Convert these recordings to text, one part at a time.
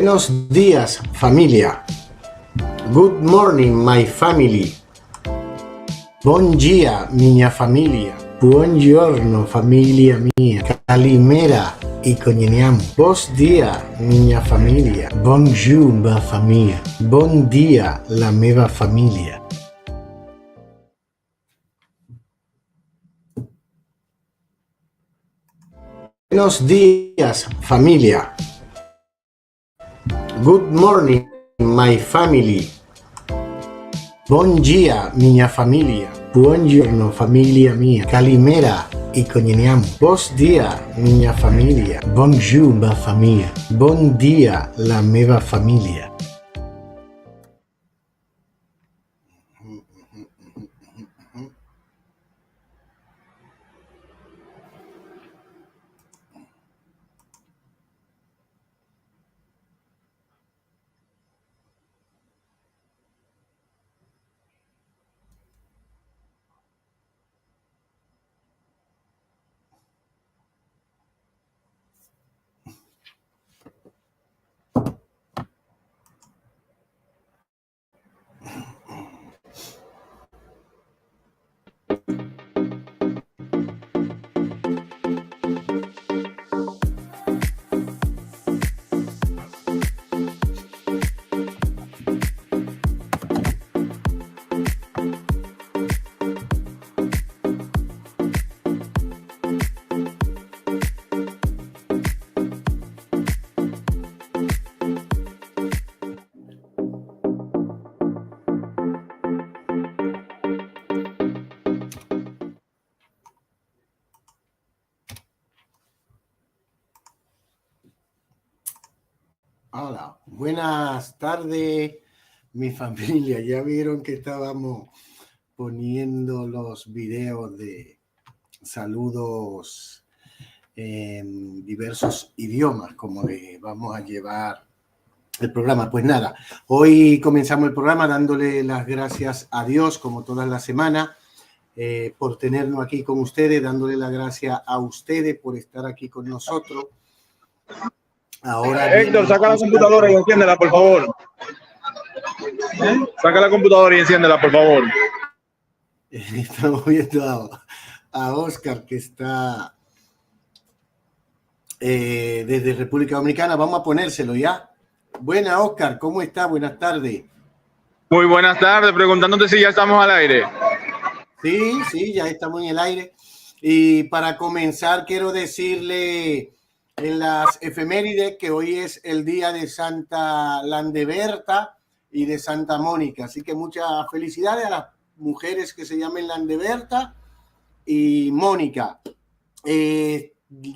Buenos días, familia. Good morning, my family. Bon dia, minha famiglia. Buongiorno, famiglia mia. Calimera y cogneniamo. Bos dia, minha famiglia. Bonjour, ma famiglia. Bon dia, la meva famiglia. Buenos días, familia. Good morning, my family. Bon dia, minha famiglia. Buongiorno, famiglia mia. Calimera y cogneniamo. Bos dia, minha famiglia. Bonjour, ma famiglia. Bon dia, la meva famiglia. Hola, buenas tardes, mi familia. Ya vieron que estábamos poniendo los videos de saludos en diversos idiomas, como le vamos a llevar el programa. Pues nada, hoy comenzamos el programa dándole las gracias a Dios, como todas las semanas, por tenernos aquí con ustedes, dándole las gracias a ustedes por estar aquí con nosotros. Ahora Héctor, saca la computadora y enciéndela, por favor. Saca la computadora y enciéndela, por favor. Estamos viendo a Oscar, que está desde República Dominicana. Vamos a ponérselo ya. Buena, Oscar, ¿cómo está? Buenas tardes. Muy buenas tardes, preguntándote si ya estamos al aire. Sí, ya estamos en el aire. Y para comenzar, quiero decirle en las efemérides que hoy es el día de Santa Landeberta y de Santa Mónica. Así que muchas felicidades a las mujeres que se llamen Landeberta y Mónica.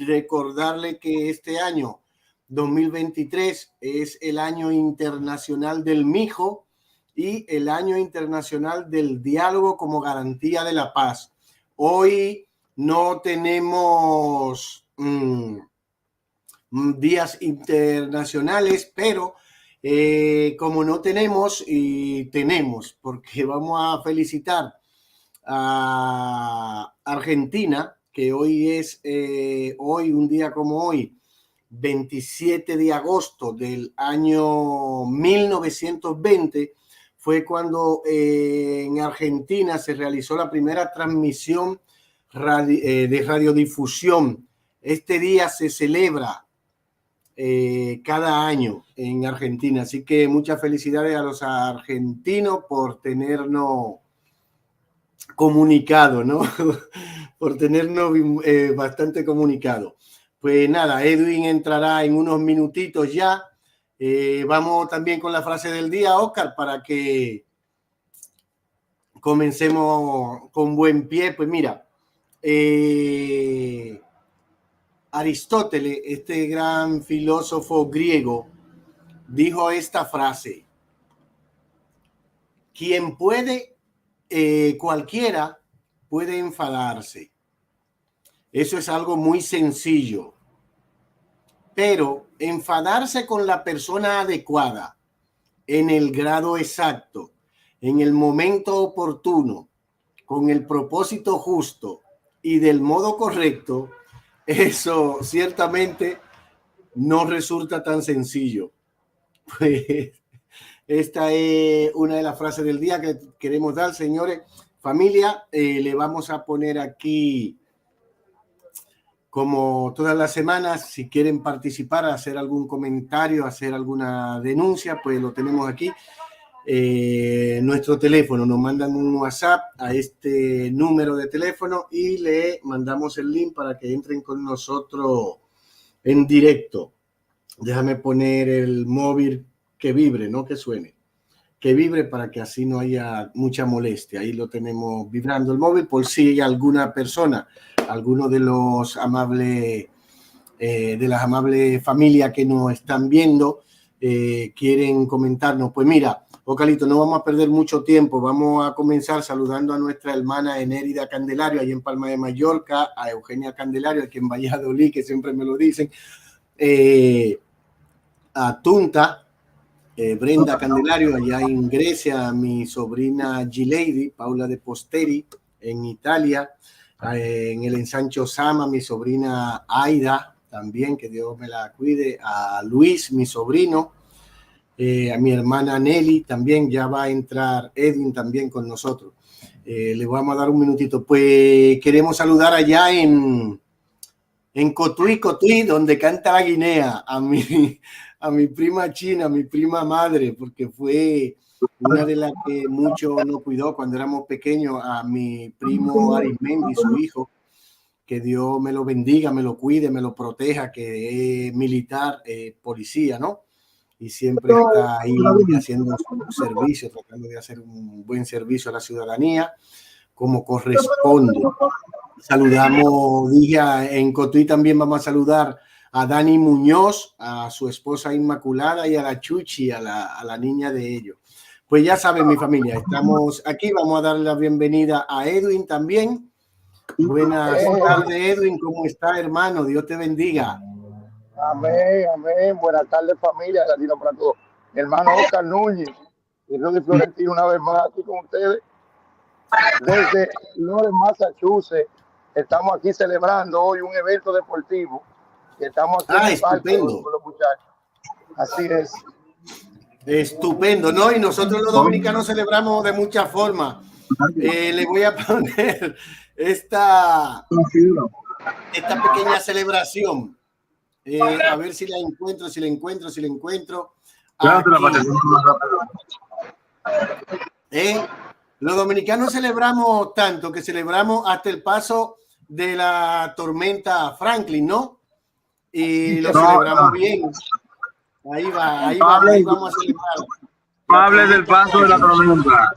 Recordarle que este año 2023 es el año internacional del mijo y el año internacional del diálogo como garantía de la paz. Hoy no tenemos días internacionales, pero como no tenemos, y tenemos, porque vamos a felicitar a Argentina, que hoy es, hoy, un día como hoy, 27 de agosto del año 1920, fue cuando en Argentina se realizó la primera transmisión de radiodifusión. Este día se celebra cada año en Argentina, así que muchas felicidades a los argentinos por tenernos comunicado, ¿no? Por tenernos bastante comunicado. Pues nada, Edwin entrará en unos minutitos ya. Vamos también con la frase del día, Oscar, para que comencemos con buen pie. Pues mira, Aristóteles, este gran filósofo griego, dijo esta frase: quien puede, cualquiera puede enfadarse. Eso es algo muy sencillo, pero enfadarse con la persona adecuada, en el grado exacto, en el momento oportuno, con el propósito justo y del modo correcto, eso ciertamente no resulta tan sencillo. Pues esta es una de las frases del día que queremos dar, señores. Familia, le vamos a poner aquí, como todas las semanas, si quieren participar, hacer algún comentario, hacer alguna denuncia, pues lo tenemos aquí. Nuestro teléfono, nos mandan un WhatsApp a este número de teléfono y le mandamos el link para que entren con nosotros en directo. Déjame poner el móvil que vibre, no que suene, que vibre para que así no haya mucha molestia. Ahí lo tenemos vibrando el móvil por si hay alguna persona, alguno de los amables, de las amables familias que nos están viendo, quieren comentarnos. Pues mira, Ocalito, no vamos a perder mucho tiempo. Vamos a comenzar saludando a nuestra hermana Enérida Candelario, ahí en Palma de Mallorca, a Eugenia Candelario, aquí en Valladolid, que siempre me lo dicen, a Tunta, Brenda Candelario, allá en Grecia, a mi sobrina G-Lady, Paula de Posteri, en Italia, en el ensancho Sama, mi sobrina Aida, también, que Dios me la cuide, a Luis, mi sobrino, a mi hermana Nelly, también ya va a entrar Edwin también con nosotros. Le vamos a dar un minutito. Pues queremos saludar allá en Cotuí, donde canta la Guinea, a mi prima China, a mi prima madre, porque fue una de las que mucho nos cuidó cuando éramos pequeños, a mi primo Arismendi, su hijo, que Dios me lo bendiga, me lo cuide, me lo proteja, que es militar, policía, ¿no? Y siempre está ahí haciendo su servicio, tratando de hacer un buen servicio a la ciudadanía, como corresponde. Saludamos, dije, en Cotuí también vamos a saludar a Dani Muñoz, a su esposa Inmaculada y a la Chuchi, a la niña de ellos. Pues ya saben, mi familia, estamos aquí, vamos a darle la bienvenida a Edwin también. Buenas tardes, Edwin, ¿cómo está, hermano? Dios te bendiga. Amén, amén. Buenas tardes, familia. Latino para todos. Mi hermano Oscar Núñez y Rudy Florentino, una vez más aquí con ustedes. Desde Lawrence, Massachusetts, estamos aquí celebrando hoy un evento deportivo. Estamos aquí en el parque con los muchachos. Así es. Estupendo, ¿no? Y nosotros los dominicanos celebramos de muchas formas. Le voy a poner esta pequeña celebración. A ver si la encuentro, Los dominicanos celebramos tanto que celebramos hasta el paso de la tormenta Franklin, ¿no? Y lo celebramos bien. Ahí vamos a celebrar. No hables del paso de la tormenta.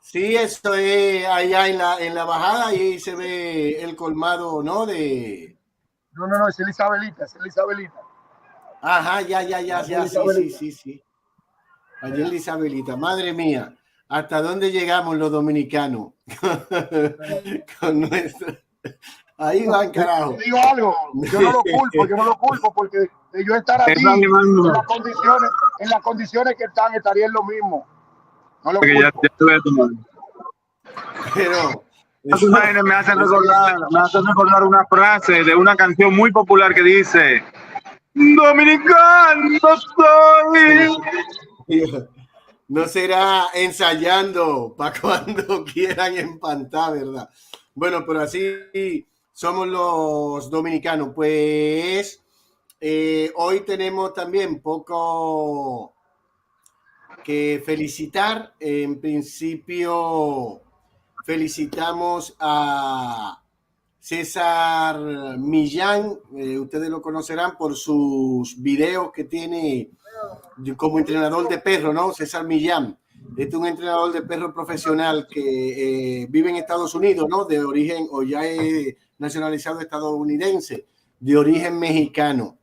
Sí, esto es allá en la bajada y ahí se ve el colmado, ¿no? No, es Elisabelita. Ajá, ya, sí. Allá en Elisabelita, madre mía, ¿hasta dónde llegamos los dominicanos? Con nuestra... Ahí van, carajo. Digo algo, yo no lo culpo porque de yo estar aquí en las condiciones que están, estaría en lo mismo. No lo culpo. Pero me hacen recordar una frase de una canción muy popular que dice: dominicano soy. No será ensayando para cuando quieran empantar, ¿verdad? Bueno, pero así somos los dominicanos. Pues hoy tenemos también poco que felicitar. En principio, felicitamos a César Millán. Ustedes lo conocerán por sus videos que tiene como entrenador de perro, ¿no? César Millán. Este es un entrenador de perro profesional que vive en Estados Unidos, ¿no? De origen, o ya es nacionalizado estadounidense, de origen mexicano.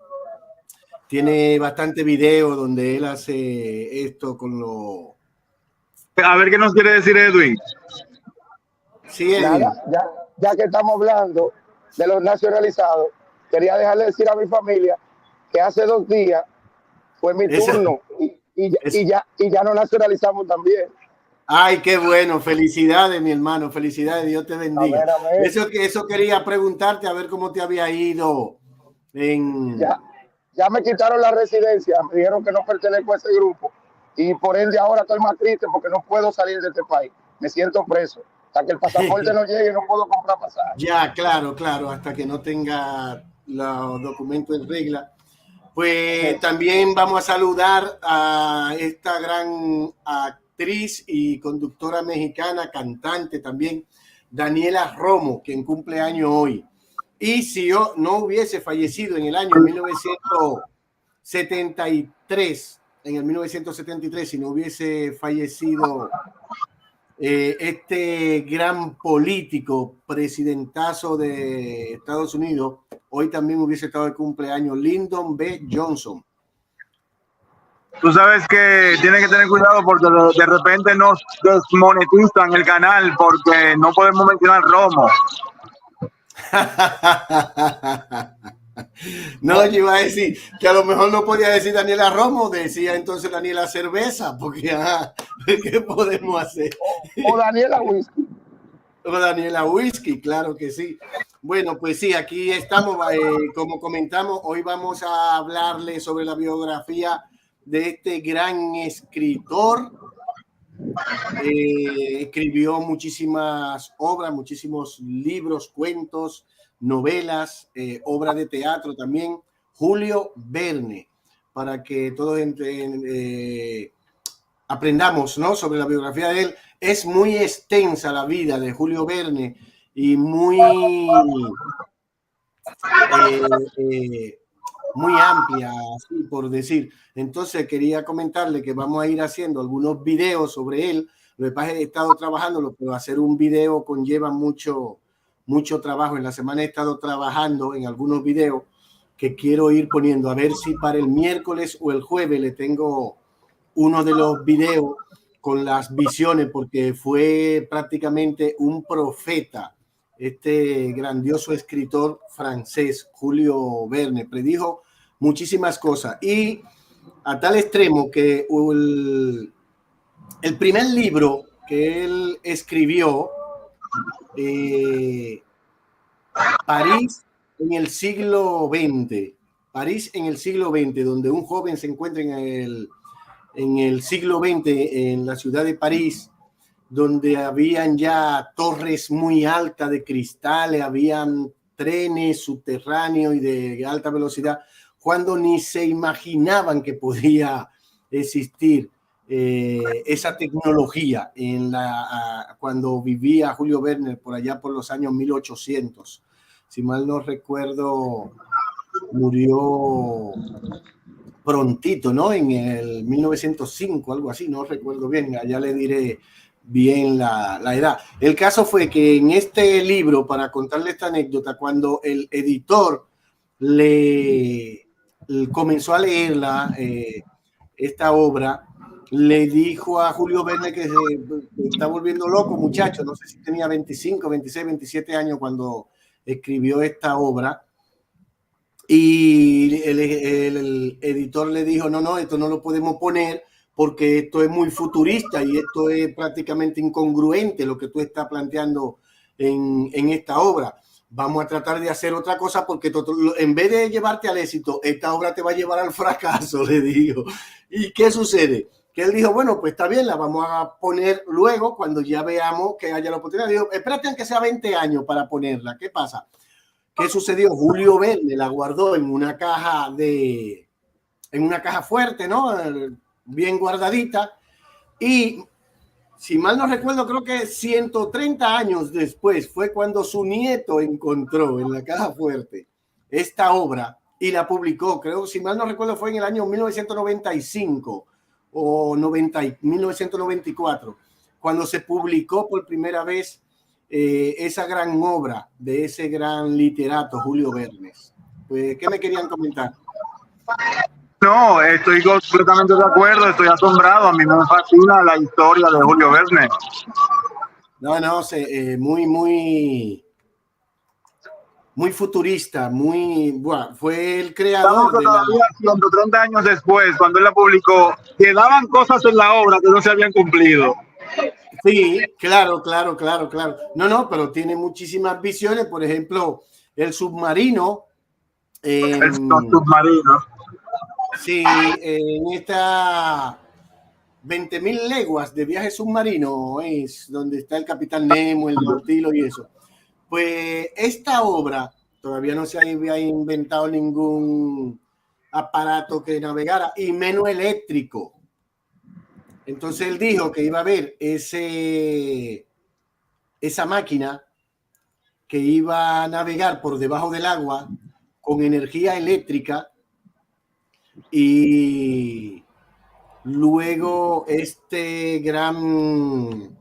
Tiene bastante video donde él hace esto con lo... A ver qué nos quiere decir Edwin. Sí, Edwin. Ya que estamos hablando de los nacionalizados, quería dejarle decir a mi familia que hace 2 días fue mi turno y ya nos nacionalizamos también. Ay, qué bueno. Felicidades, mi hermano. Felicidades. Dios te bendiga. Amén. Eso quería preguntarte, a ver cómo te había ido en... Ya me quitaron la residencia, me dijeron que no pertenezco a ese grupo y por ende ahora estoy más triste porque no puedo salir de este país. Me siento preso. Hasta que el pasaporte no llegue no puedo comprar pasaje. Ya, claro, hasta que no tenga los documentos en regla. Pues también vamos a saludar a esta gran actriz y conductora mexicana, cantante también, Daniela Romo, quien cumple año hoy. Y si yo no hubiese fallecido en el año 1973, si no hubiese fallecido este gran político, presidentazo de Estados Unidos, hoy también hubiese estado de cumpleaños Lyndon B. Johnson. Tú sabes que tiene que tener cuidado porque de repente nos desmonetizan el canal porque no podemos mencionar Romo. No, yo iba a decir que a lo mejor no podía decir Daniela Romo, decía entonces Daniela Cerveza, porque ¿qué podemos hacer? O Daniela Whisky. O Daniela Whisky, claro que sí. Bueno, pues sí, aquí estamos, como comentamos, hoy vamos a hablarle sobre la biografía de este gran escritor. Escribió muchísimas obras, muchísimos libros, cuentos, novelas, obras de teatro también. Julio Verne, para que todos aprendamos, ¿no?, sobre la biografía de él. Es muy extensa la vida de Julio Verne y muy amplia, así por decir. Entonces quería comentarle que vamos a ir haciendo algunos videos sobre él. Lo que pasa es que he estado trabajándolo, pero hacer un video conlleva mucho trabajo. En la semana he estado trabajando en algunos videos que quiero ir poniendo, a ver si para el miércoles o el jueves le tengo uno de los videos con las visiones, porque fue prácticamente un profeta. Este grandioso escritor francés, Julio Verne, predijo muchísimas cosas y a tal extremo que el primer libro que él escribió, París en el siglo XX, donde un joven se encuentra en el siglo XX en la ciudad de París, donde habían ya torres muy altas de cristales, habían trenes subterráneos y de alta velocidad, cuando ni se imaginaban que podía existir esa tecnología cuando vivía Julio Verne por allá por los años 1800. Si mal no recuerdo, murió prontito, ¿no? En el 1905, algo así, no recuerdo bien, allá le diré bien la edad. El caso fue que en este libro, para contarle esta anécdota, cuando el editor le comenzó a leerla, esta obra, le dijo a Julio Verne que se está volviendo loco, muchacho. No sé si tenía 25, 26, 27 años cuando escribió esta obra. Y el editor le dijo, no, esto no lo podemos poner porque esto es muy futurista y esto es prácticamente incongruente lo que tú estás planteando en esta obra. Vamos a tratar de hacer otra cosa porque en vez de llevarte al éxito, esta obra te va a llevar al fracaso, le digo. ¿Y qué sucede? Que él dijo, bueno, pues está bien, la vamos a poner luego cuando ya veamos que haya la oportunidad. Dijo, espérate aunque sea 20 años para ponerla. ¿Qué pasa? ¿Qué sucedió? Julio Verne la guardó en una caja fuerte, ¿no? Bien guardadita. Y si mal no recuerdo, creo que 130 años después fue cuando su nieto encontró en la caja fuerte esta obra y la publicó. Creo, si mal no recuerdo, fue en el año 1995 o 1994, cuando se publicó por primera vez esa gran obra de ese gran literato Julio Verne. Pues, ¿qué me querían comentar? No, estoy completamente de acuerdo, estoy asombrado. A mí me fascina la historia de Julio Verne. No, muy futurista, bueno, fue el creador de la... 130 años después, cuando él la publicó, quedaban cosas en la obra que no se habían cumplido. Sí, claro. No, pero tiene muchísimas visiones. Por ejemplo, el submarino. El submarino. Sí, en esta 20.000 leguas de viaje submarino es donde está el Capitán Nemo, el Nautilo y eso. Pues esta obra todavía no se había inventado ningún aparato que navegara, y menos eléctrico. Entonces él dijo que iba a haber esa máquina que iba a navegar por debajo del agua con energía eléctrica, y luego este gran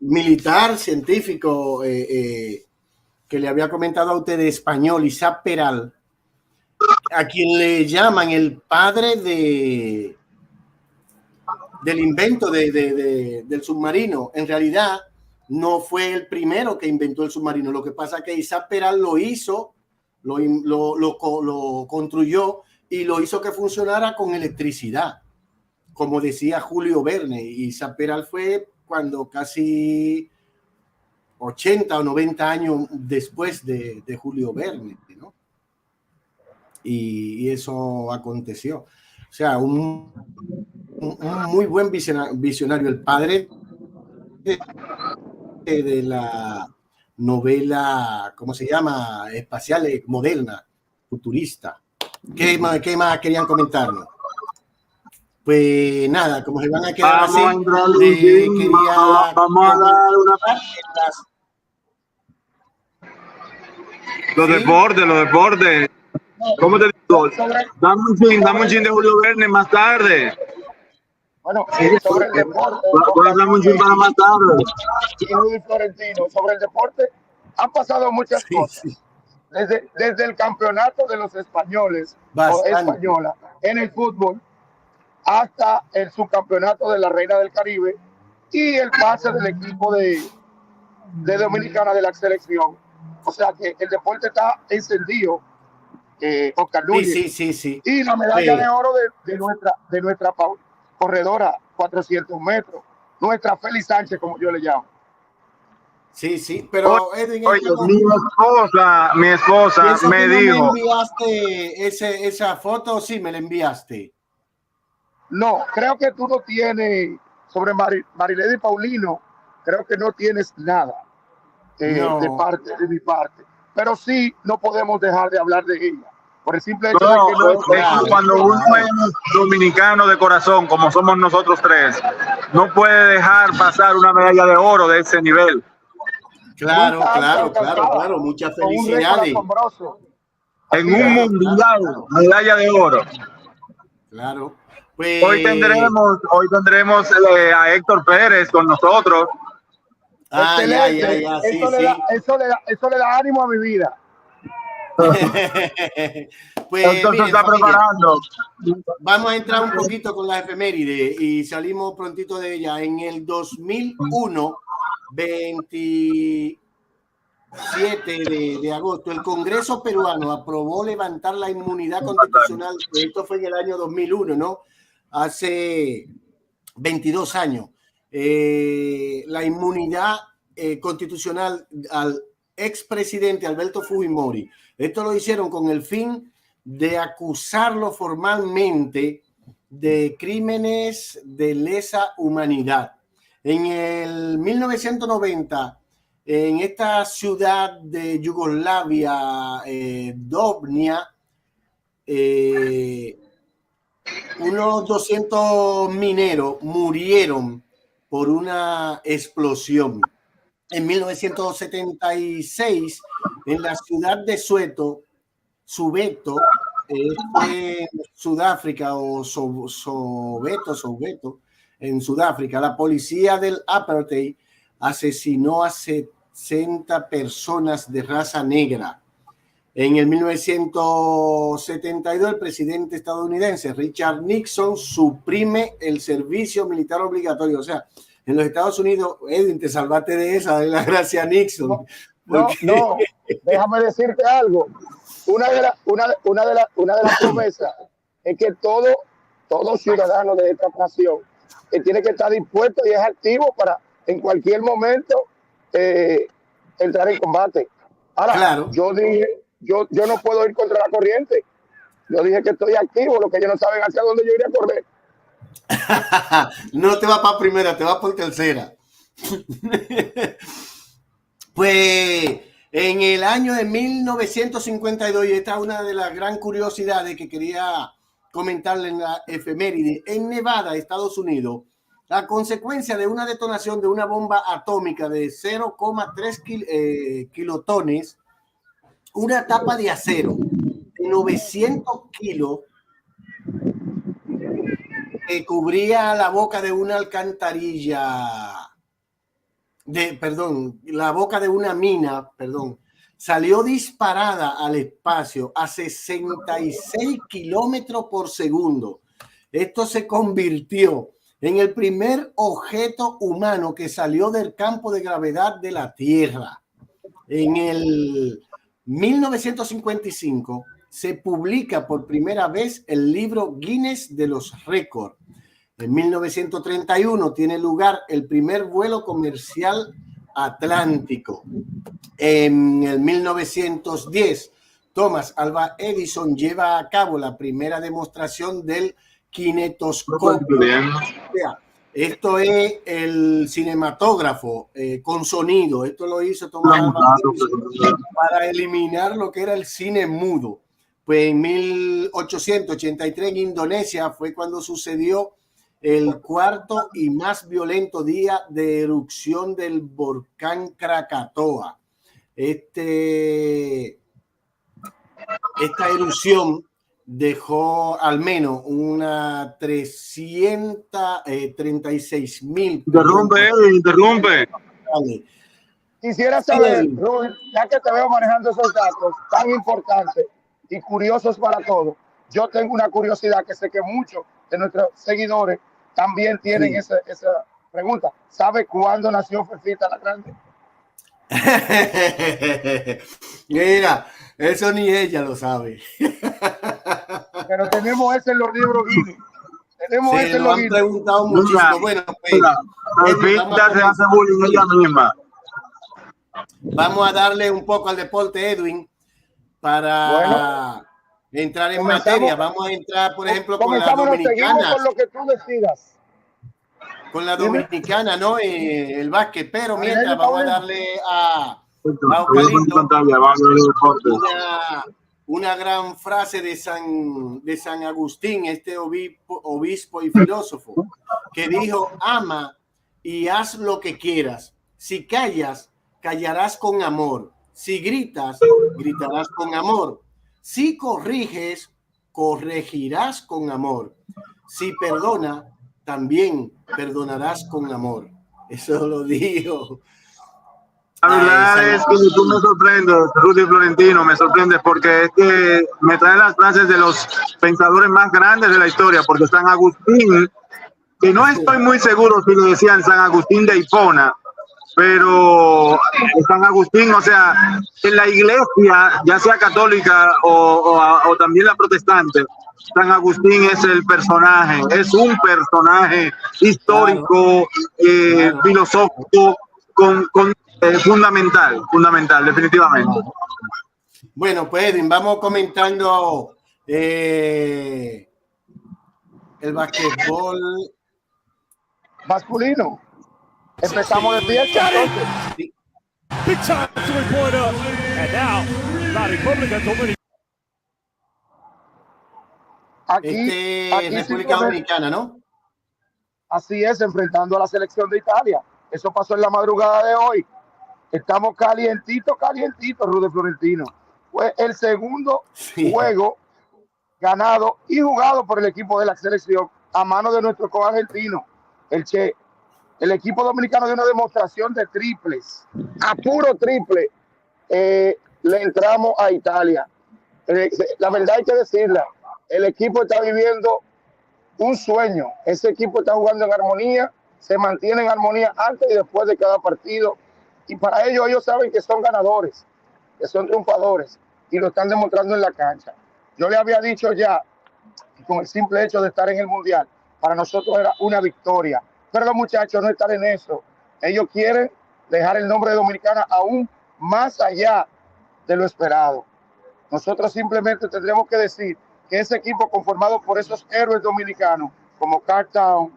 militar, científico, que le había comentado a usted, de español, Isaac Peral, a quien le llaman el padre del invento del submarino. En realidad no fue el primero que inventó el submarino. Lo que pasa es que Isaac Peral lo hizo, lo construyó y lo hizo que funcionara con electricidad, como decía Julio Verne. Y Isaac Peral fue cuando casi 80 o 90 años después de Julio Verne, ¿no? Y eso aconteció. O sea, un muy buen visionario, el padre de la novela, ¿cómo se llama? Espacial, moderna, futurista. ¿Qué más querían comentarnos? Pues nada, como se van a quedar así, vamos a dar una los deportes. ¿Cómo te digo? Dame un chin de Julio Verne más tarde. Bueno, sobre el deporte. Dame un chin para más tarde. Y Rudy Florentino, sobre el deporte, han pasado muchas cosas. Sí. Desde el campeonato de los españoles o española en el fútbol, hasta el subcampeonato de la Reina del Caribe y el pase del equipo de Dominicana de la selección. O sea que el deporte está encendido, Oscar Núñez. Sí. Y la medalla de oro de nuestra corredora 400 metros, nuestra Félix Sánchez, como yo le llamo. Sí, pero Edwin, oye, mi esposa me dijo. ¿Me enviaste esa foto? Sí, me la enviaste. No, creo que tú no tienes, sobre Marilady Paulino, creo que no tienes nada de mi parte. Pero sí, no podemos dejar de hablar de ella. Por el simple hecho de que cuando uno es dominicano de corazón, como somos nosotros tres, no puede dejar pasar una medalla de oro de ese nivel. Claro. Muchas felicidades. En un mundial, medalla de oro. Claro. Pues, hoy tendremos a Héctor Pérez con nosotros. Excelente. Eso le da ánimo a mi vida. Pues entonces miren, está preparando. Vamos a entrar un poquito con la efeméride y salimos prontito de ella. En el 2001, 27 de agosto, el Congreso peruano aprobó levantar la inmunidad constitucional. Esto fue en el año 2001, ¿no? Hace 22 años. La inmunidad constitucional al expresidente Alberto Fujimori. Esto lo hicieron con el fin de acusarlo formalmente de crímenes de lesa humanidad. En el 1990, en esta ciudad de Yugoslavia, Dobnia, unos 200 mineros murieron por una explosión. En 1976, en la ciudad de Soweto, Sudáfrica, o Soweto, en Sudáfrica, la policía del apartheid asesinó a 60 personas de raza negra. En el 1972, el presidente estadounidense Richard Nixon suprime el servicio militar obligatorio. O sea, en los Estados Unidos, Edwin, te salvaste de esa, de la gracia a Nixon. No, déjame decirte algo. Una de las promesas es que todo ciudadano de esta nación tiene que estar dispuesto y es activo para en cualquier momento entrar en combate. Ahora, Claro. yo dije, yo no puedo ir contra la corriente. Yo dije que estoy activo, lo que ellos no saben hacia dónde yo iré a correr. No te va para primera, te va por tercera. Pues en el año de 1952, y esta es una de las gran curiosidades que quería comentarle en la efeméride, en Nevada, Estados Unidos, a consecuencia de una detonación de una bomba atómica de 0,3 kilotones, una tapa de acero de 900 kilos que cubría la boca de una alcantarilla, la boca de una mina, salió disparada al espacio a 66 kilómetros por segundo. Esto se convirtió en el primer objeto humano que salió del campo de gravedad de la Tierra. En el 1955 se publica por primera vez el libro Guinness de los récords. En 1931 tiene lugar el primer vuelo comercial atlántico. En el 1910, Thomas Alva Edison lleva a cabo la primera demostración del kinetoscopio. Esto es el cinematógrafo con sonido. Esto lo hizo Thomas Alva Edison para eliminar lo que era el cine mudo. Pues en 1883 en Indonesia fue cuando sucedió el cuarto y más violento día de erupción del volcán Krakatoa. Esta erupción dejó al menos una 336,000. Interrumpe. Quisiera saber, Rubén, ya que te veo manejando esos datos tan importantes y curiosos para todos, yo tengo una curiosidad que sé que muchos de nuestros seguidores también tienen esa pregunta. ¿Sabe cuándo nació Fefita la Grande? Mira, eso ni ella lo sabe. Pero tenemos eso en los libros Guinness. Tenemos eso en lo los han Guinness. preguntado muchísimo. Bueno, pues, Fefita se hace bullying ella misma. Vamos a darle un poco al deporte, Edwin, para entrar en materia. Vamos a entrar, por ejemplo, con la dominicana. Con lo que tú decidas. Con la dominicana, ¿no? El básquet. Pero mientras vamos a darle a Ocalito una gran frase de San Agustín, este obispo y filósofo, que dijo: ama y haz lo que quieras. Si callas, callarás con amor. Si gritas, gritarás con amor. Si corriges, corregirás con amor. Si perdona, también perdonarás con amor. Eso lo dijo. La verdad es que tú me sorprendes, Rudy Florentino, me sorprendes porque es que me trae las frases de los pensadores más grandes de la historia, porque San Agustín, que no estoy muy seguro si le decían San Agustín de Hipona, pero San Agustín, o sea, en la iglesia, ya sea católica o también la protestante, San Agustín es el personaje, es un personaje histórico, filosófico, fundamental, definitivamente. Bueno, pues Edwin, vamos comentando el basquetbol masculino. Empezamos de pie. Big time three-pointer. And now, la República Dominicana. Aquí República Dominicana, ¿no? Así es, enfrentando a la selección de Italia. Eso pasó en la madrugada de hoy. Estamos calientitos, Rudy Florentino. Fue el segundo juego ganado y jugado por el equipo de la selección a mano de nuestro co-argentino, el Che. El equipo dominicano dio una demostración de triples. A puro triple le entramos a Italia. La verdad hay que decirla. El equipo está viviendo un sueño. Ese equipo está jugando en armonía, se mantiene en armonía antes y después de cada partido. Y para ellos saben que son ganadores, que son triunfadores y lo están demostrando en la cancha. Yo le había dicho ya Y con el simple hecho de estar en el Mundial, para nosotros era una victoria. Pero los muchachos no están en eso. Ellos quieren dejar el nombre de Dominicana aún más allá de lo esperado. Nosotros simplemente tendremos que decir que ese equipo conformado por esos héroes dominicanos, como Cartown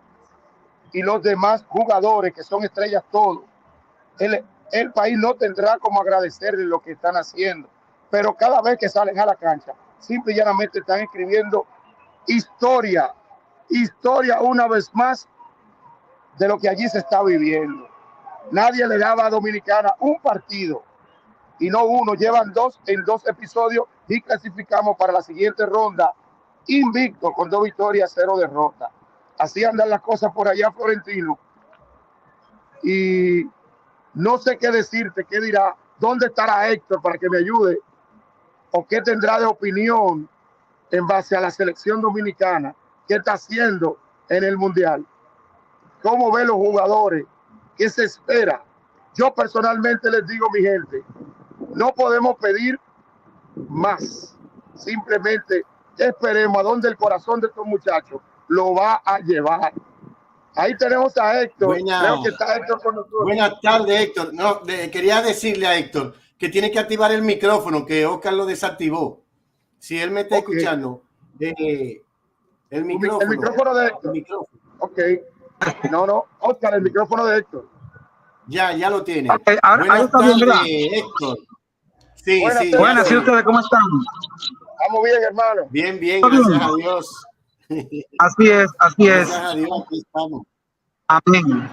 y los demás jugadores que son estrellas todos, el país no tendrá como agradecerles lo que están haciendo. Pero cada vez que salen a la cancha, simple y llanamente están escribiendo historia una vez más de lo que allí se está viviendo. Nadie le daba a Dominicana un partido y no uno, llevan en dos episodios y clasificamos para la siguiente ronda invicto con 2 victorias, 0 derrotas. Así andan las cosas por allá, Florentino, y no sé qué decirte, qué dirá, dónde estará Héctor para que me ayude, o qué tendrá de opinión en base a la selección dominicana, qué está haciendo en el Mundial, cómo ve los jugadores, qué se espera. Yo personalmente les digo, mi gente, no podemos pedir más. Simplemente esperemos a donde el corazón de estos muchachos lo va a llevar. Ahí tenemos a Héctor. Creo que está Héctor con nosotros. Buenas tardes, Héctor. No, quería decirle a Héctor que tiene que activar el micrófono, que Oscar lo desactivó. Si él me está escuchando, el micrófono. El micrófono de Héctor. Ok. No, Oscar, el micrófono de Héctor. Ya lo tiene. Okay, buenas tardes, Héctor. Sí, buenas, ¿y ustedes cómo están? Estamos bien, hermano. Bien, gracias a Dios. Así es. Gracias a Dios, aquí estamos. Amén.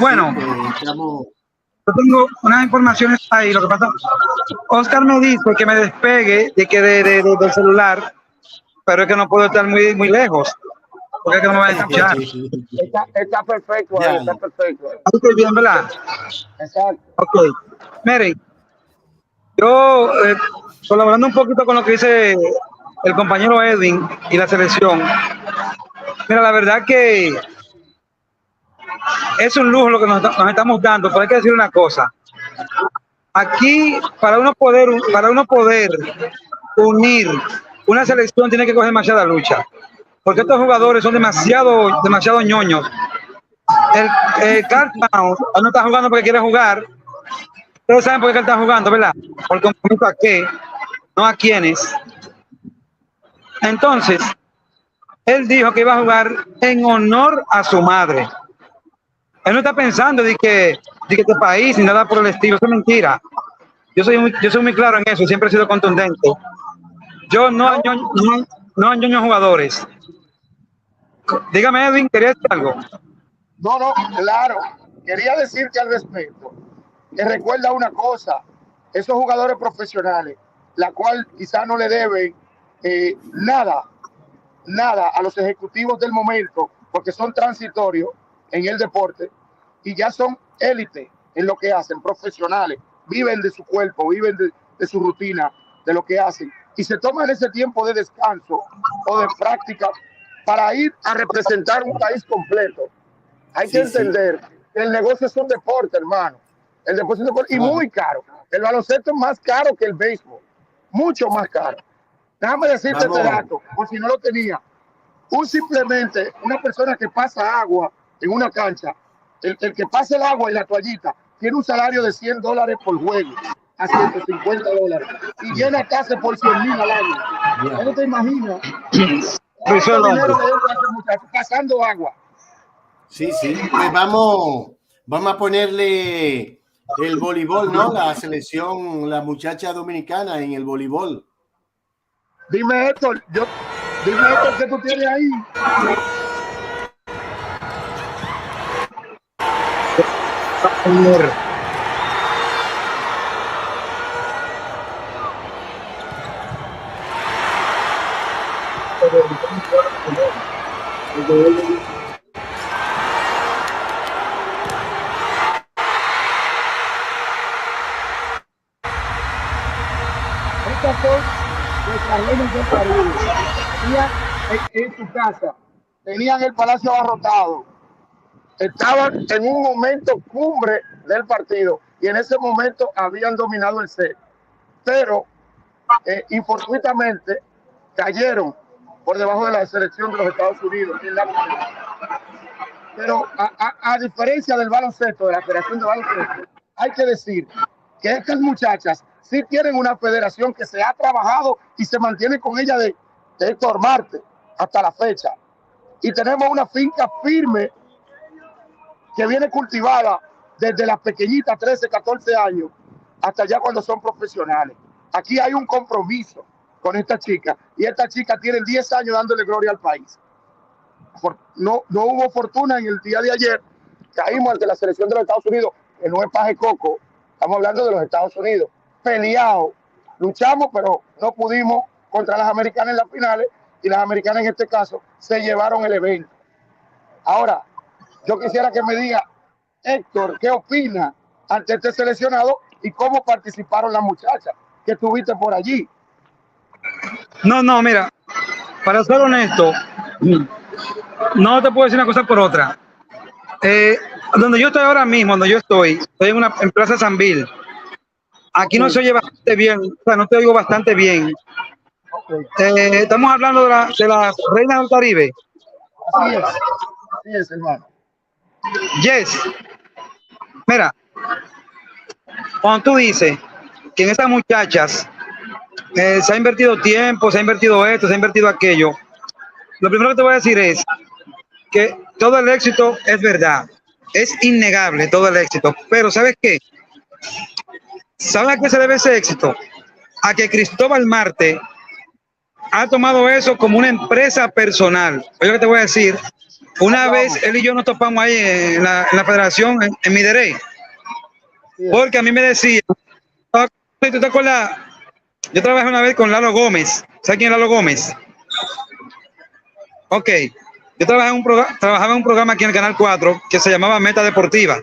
Bueno, yo tengo unas informaciones ahí. Lo que pasa, Oscar me dice que me despegue del celular, pero es que no puedo estar muy lejos, porque es que no me va a escuchar. Está perfecto, está perfecto. Estoy bien, ¿verdad? Exacto. Ok. Miren, yo colaborando un poquito con lo que dice el compañero Edwin y la selección. Mira, la verdad que es un lujo lo que nos estamos dando, pero hay que decir una cosa. Aquí, para uno poder unir una selección, tiene que coger demasiada lucha, porque estos jugadores son demasiado ñoños. El Cartown no está jugando porque quiere jugar. Ustedes saben por qué él está jugando, ¿verdad? Por compromiso a qué, no a quiénes. Entonces, él dijo que iba a jugar en honor a su madre. Él no está pensando de que este país ni nada por el estilo. Eso es mentira. Yo soy muy claro en eso. Siempre he sido contundente. Yo no añoño jugadores. Dígame, Edwin, ¿quería decir algo? No, claro. Quería decirte al respecto que recuerda una cosa. Esos jugadores profesionales, la cual quizás no le deben nada a los ejecutivos del momento, porque son transitorios en el deporte y ya son élite en lo que hacen, profesionales, viven de su cuerpo, viven de su rutina, de lo que hacen, y se toman ese tiempo de descanso o de práctica para ir a representar un país completo. Hay que entender que el negocio es un deporte, hermano. El deporte es un deporte y muy caro. El baloncesto es más caro que el béisbol, mucho más caro. Déjame decirte este dato, por si no lo tenía. Simplemente una persona que pasa agua en una cancha, el que pasa el agua y la toallita, tiene un salario de $100 por juego, a $150, y llena casa por 100,000 al año. ¿No te imaginas? Pasando agua. Sí. Pues vamos a ponerle el voleibol, ¿no? La selección, la muchacha dominicana en el voleibol. Dime, Héctor, ¿qué tú tienes ahí? Estas son nuestras reinas del Caribe. En su casa, tenían el palacio abarrotado, estaban en un momento cumbre del partido y en ese momento habían dominado el set, pero infortuitamente cayeron por debajo de la selección de los Estados Unidos. Pero a diferencia del baloncesto, de la Federación de Baloncesto, hay que decir que estas muchachas sí tienen una federación que se ha trabajado y se mantiene con ella de Héctor Marte hasta la fecha. Y tenemos una finca firme que viene cultivada desde las pequeñitas, 13, 14 años, hasta ya cuando son profesionales. Aquí hay un compromiso con esta chica, y esta chica tiene 10 años dándole gloria al país. No hubo fortuna en el día de ayer, caímos ante la selección de los Estados Unidos, que no es paje coco, estamos hablando de los Estados Unidos, peleados, luchamos, pero no pudimos contra las americanas en las finales, y las americanas en este caso se llevaron el evento. Ahora, yo quisiera que me diga, Héctor, ¿qué opina ante este seleccionado y cómo participaron las muchachas que estuviste por allí? No, mira, para ser honesto, no te puedo decir una cosa por otra. Donde yo estoy ahora mismo, estoy en Plaza Sanville. Aquí no se oye bastante bien, o sea, no te oigo bastante bien. Estamos hablando de la Reina del Caribe. Así es, hermano. Yes. Mira, cuando tú dices que en estas muchachas se ha invertido tiempo, se ha invertido esto, se ha invertido aquello, lo primero que te voy a decir es que todo el éxito es verdad, es innegable todo el éxito, pero ¿sabes qué? ¿Sabes a qué se debe ese éxito? A que Cristóbal Marte ha tomado eso como una empresa personal. Oye, que te voy a decir, una vez él y yo nos topamos ahí en la federación, en Miderey, porque a mí me decía, ¿tú te acuerdas? Yo trabajé una vez con Lalo Gómez. ¿Sabes quién es Lalo Gómez? Ok. Yo trabajaba en un programa aquí en el Canal 4 que se llamaba Meta Deportiva.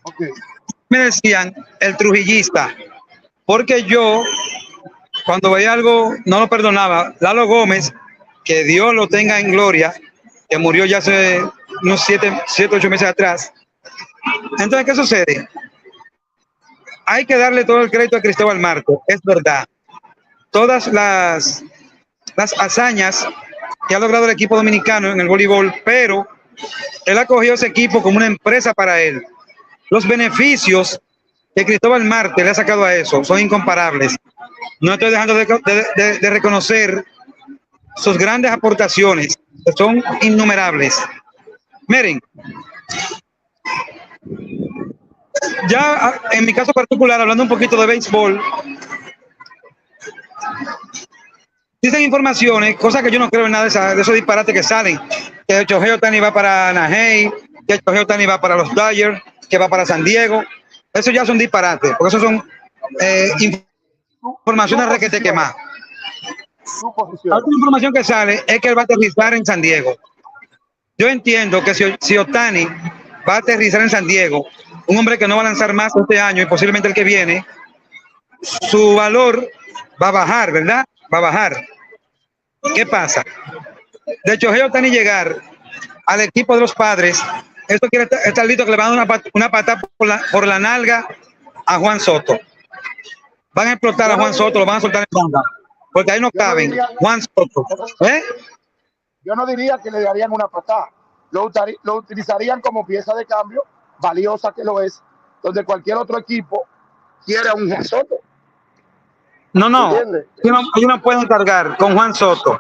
Okay. Me decían el trujillista, porque yo, cuando veía algo, no lo perdonaba. Lalo Gómez, que Dios lo tenga en gloria, que murió ya hace unos 7, 8 meses atrás. Entonces, ¿qué sucede? Hay que darle todo el crédito a Cristóbal Marte, es verdad. Todas las hazañas que ha logrado el equipo dominicano en el voleibol, pero él ha cogido ese equipo como una empresa para él. Los beneficios que Cristóbal Marte le ha sacado a eso son incomparables. No estoy dejando de reconocer sus grandes aportaciones, que son innumerables. Miren, ya en mi caso particular, hablando un poquito de béisbol, dicen informaciones, cosas que yo no creo en nada de esos disparates que salen, que Shohei Ohtani va para Anaheim, que Shohei Ohtani va para los Dodgers, que va para San Diego. Eso ya son disparates, porque eso son informaciones requete quemadas. La otra información que sale es que él va a aterrizar en San Diego. Yo entiendo que si Ohtani va a aterrizar en San Diego, un hombre que no va a lanzar más este año y posiblemente el que viene, su valor va a bajar, ¿verdad? Va a bajar. ¿Qué pasa? De hecho, Shohei Ohtani llegar al equipo de los Padres, esto quiere estar listo que le van a dar una patada por la nalga a Juan Soto. Van a explotar a Juan Soto, lo van a soltar en banda, porque ahí no caben. Juan Soto. Yo no diría que le darían una patada. Lo utilizarían como pieza de cambio, valiosa que lo es, donde cualquier otro equipo quiere a un Juan Soto. No. Ellos no pueden cargar con Juan Soto,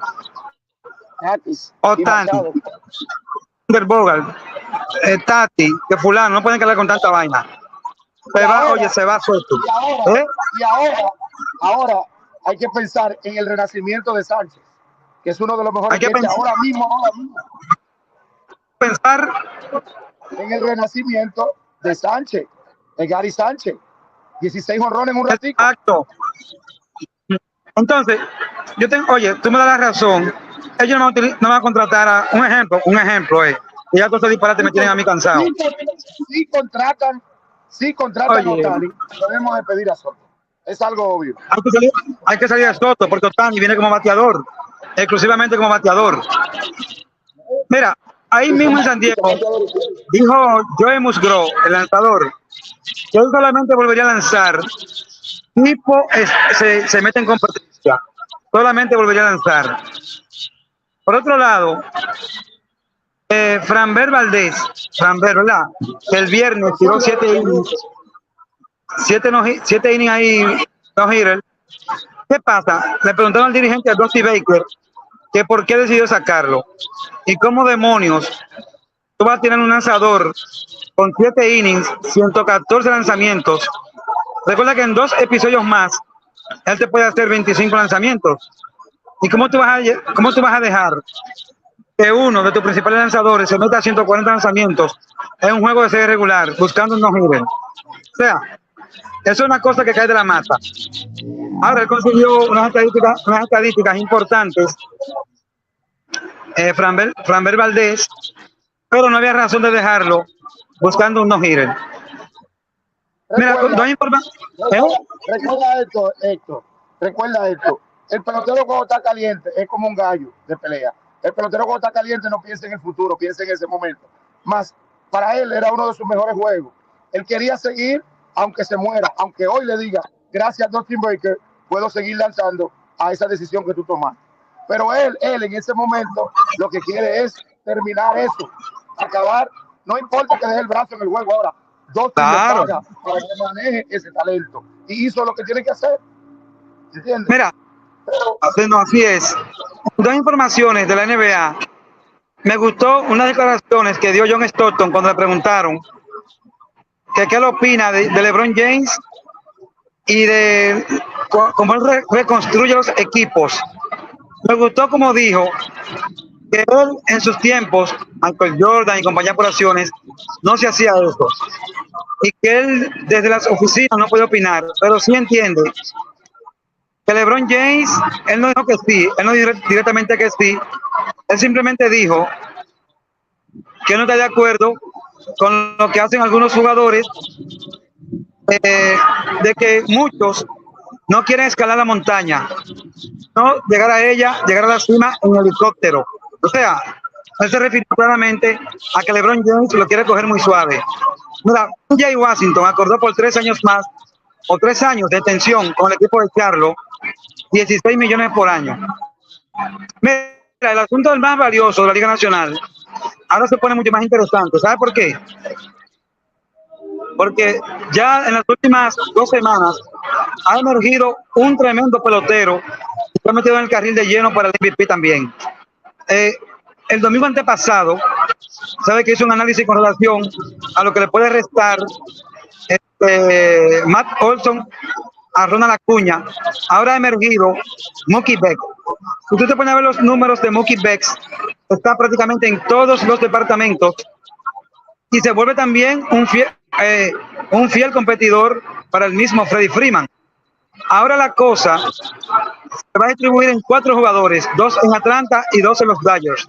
Ohtani, Bogart, Tati, que fulano, no pueden cargar con tanta vaina. Se va Soto. Y ahora hay que pensar en el renacimiento de Sánchez, que es uno de los mejores que ahora mismo. Pensar en el renacimiento de Sánchez, de Gary Sánchez. 16 honrones en un ratito. Exacto. Entonces, tú me das la razón. Ellos no van a contratar a un ejemplo, y ya todos estos disparates me tienen a mí cansado. Si contratan a Ohtani, debemos de pedir a Soto. Es algo obvio. Hay que salir a Soto, porque Ohtani viene como bateador, exclusivamente como bateador. Mira, ahí mismo en San Diego, dijo Joey Musgrove, el lanzador, que él solamente volvería a lanzar tipo se mete en competencia solamente volvería a lanzar. Por otro lado, Framber Valdez, ¿verdad? El viernes tiró 7 innings, 7 innings ahí, no hitter. ¿Qué pasa? Le preguntaron al dirigente, a Dusty Baker, que por qué decidió sacarlo. Y cómo demonios tú vas a tener un lanzador con 7 innings, 114 lanzamientos. Recuerda que en 2 episodios más, él te puede hacer 25 lanzamientos. ¿Y cómo tú vas a dejar que uno de tus principales lanzadores se meta a 140 lanzamientos en un juego de serie regular buscando un no-hitter? O sea, eso es una cosa que cae de la mata. Ahora él consiguió unas estadísticas importantes, Framber Valdez, pero no había razón de dejarlo buscando un no-hitter. Mira, no hay información. Recuerda esto, Héctor. Recuerda esto. El pelotero cuando está caliente es como un gallo de pelea. El pelotero cuando está caliente no piensa en el futuro, piensa en ese momento. Más, para él era uno de sus mejores juegos. Él quería seguir aunque se muera, aunque hoy le diga, gracias Dusty Baker, puedo seguir lanzando a esa decisión que tú tomas. Pero él en ese momento lo que quiere es terminar eso, acabar, no importa que deje el brazo en el juego ahora, Dusty Claro. le paga para que maneje ese talento y hizo lo que tiene que hacer. ¿Entiendes? Mira, no, así es. 2 informaciones de la NBA. Me gustó unas declaraciones que dio John Stockton cuando le preguntaron que qué le opina de LeBron James y de cómo él reconstruye los equipos. Me gustó como dijo que él en sus tiempos, Michael Jordan y compañía por acciones, no se hacía eso. Y que él desde las oficinas no puede opinar, pero sí entiende que LeBron James, él no dijo que sí, él no dijo directamente que sí, él simplemente dijo que no está de acuerdo con lo que hacen algunos jugadores, de que muchos no quieren escalar la montaña, no llegar a ella, llegar a la cima en helicóptero. O sea, él se refiere claramente a que LeBron James lo quiere coger muy suave. Mira, Jay Washington acordó por 3 años más, o 3 años de extensión con el equipo de Charlotte, 16 millones por año. Mira, el asunto del más valioso de la Liga Nacional ahora se pone mucho más interesante. ¿Sabe por qué? Porque ya en las últimas 2 semanas ha emergido un tremendo pelotero que se ha metido en el carril de lleno para el MVP también. El domingo antepasado, sabe que hizo un análisis con relación a lo que le puede restar Matt Olson a Ronald Acuña. Ahora ha emergido Mookie Betts. Si usted se pone a ver los números de Mookie Betts, está prácticamente en todos los departamentos y se vuelve también un fiel competidor para el mismo Freddie Freeman. Ahora la cosa se va a distribuir en 4 jugadores, 2 en Atlanta y 2 en los Dodgers.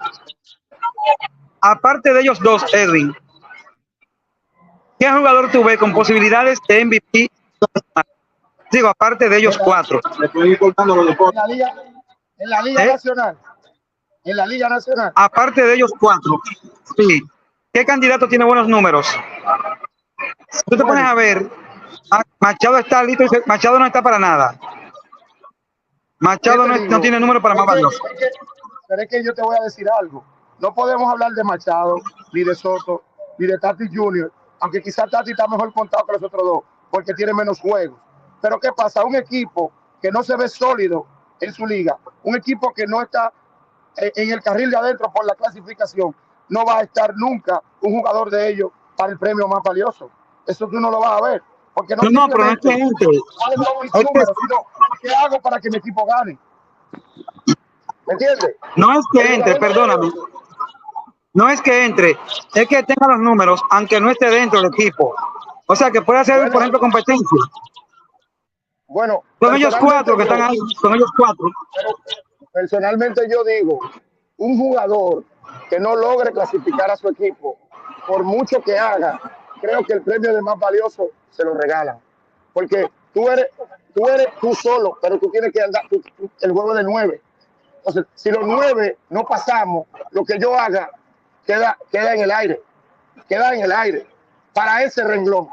Aparte de ellos 2, Edwin, ¿qué jugador tuve con posibilidades de MVP? Digo, aparte de ellos 4. En la Liga Nacional. En la Liga Nacional. Aparte de ellos 4. Sí. ¿Qué candidato tiene buenos números? Si tú te pones a ver, Machado está listo y Machado no está para nada. Machado no tiene número para más valioso. Pero es que yo te voy a decir algo. No podemos hablar de Machado, ni de Soto, ni de Tatis Jr., aunque quizás Tatis está mejor contado que los otros 2, porque tiene menos juegos. Pero ¿qué pasa? Un equipo que no se ve sólido en su liga, un equipo que no está en el carril de adentro por la clasificación, no va a estar nunca un jugador de ellos para el premio más valioso. Eso tú no lo vas a ver. Porque no, pero no es que entre. Sino, ¿qué hago para que mi equipo gane? ¿Me entiendes? No es que entre, perdóname. No es que entre, es que tenga los números, aunque no esté dentro del equipo. O sea, que puede hacer, por ejemplo, competencia. Bueno, son ellos 4 que están ahí, son ellos 4. Personalmente yo digo, un jugador que no logre clasificar a su equipo, por mucho que haga, creo que el premio de más valioso se lo regalan. Porque tú eres tú solo, pero tú tienes que andar el juego de 9. Entonces, si los 9 no pasamos, lo que yo haga queda en el aire. Queda en el aire. Para ese renglón.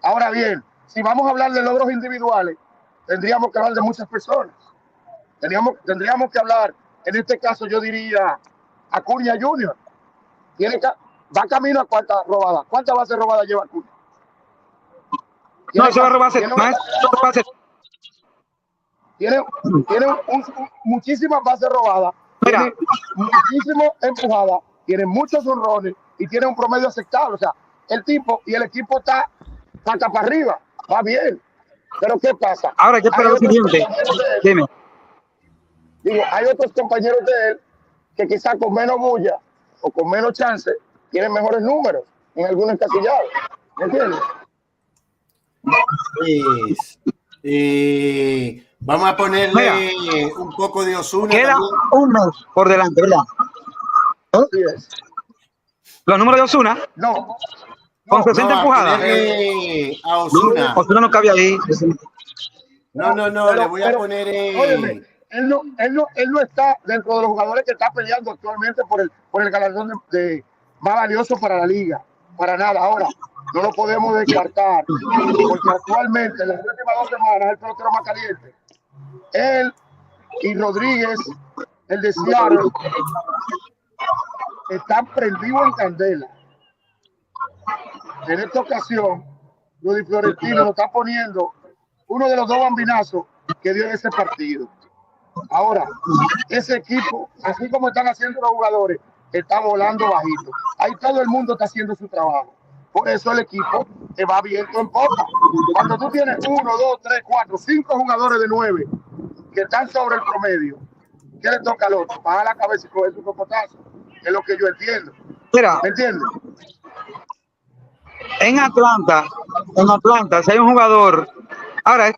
Ahora bien, si vamos a hablar de logros individuales, tendríamos que hablar de muchas personas. Tendríamos que hablar, en este caso yo diría Acuña Junior. Va camino a cuántas robadas. ¿Cuántas bases robadas lleva Acuña? No, se va a robar más. Tiene muchísimas bases robadas, tiene muchísimas empujadas, tiene muchos honrones y tiene un promedio aceptable. O sea, el tipo y el equipo está pata para arriba, va bien. Pero ¿qué pasa? Ahora, ¿qué espera lo siguiente? Dime. Digo, hay otros compañeros de él que quizás con menos bulla o con menos chance tienen mejores números en algunos encasillados. ¿Me entiendes? Pues, vamos a ponerle un poco de Ozuna. Queda también. un mes por delante, ¿verdad? Así es. Los números de Ozuna, No. con 60 empujadas. A Ozuna. Ozuna no cabe ahí. No, le voy a poner. Óyeme, él no está dentro de los jugadores que está peleando actualmente por el galardón de más valioso para la liga. Para nada. Ahora, no lo podemos descartar, porque actualmente, en las últimas 2 semanas, el pelotero más caliente. Él y Rodríguez, el de Seattle, están prendidos en candela. En esta ocasión, Rudy Florentino lo está poniendo uno de los 2 bambinazos que dio en ese partido. Ahora, ese equipo, así como están haciendo los jugadores, está volando bajito. Ahí todo el mundo está haciendo su trabajo. Por eso el equipo te va viento en popa. Cuando tú tienes 1, 2, 3, 4, 5 jugadores de 9 que están sobre el promedio, ¿qué le toca al otro? Bajar la cabeza y coger su cocotazo. Es lo que yo entiendo. Mira, ¿Me entiendes? en Atlanta, si hay un jugador. Ahora,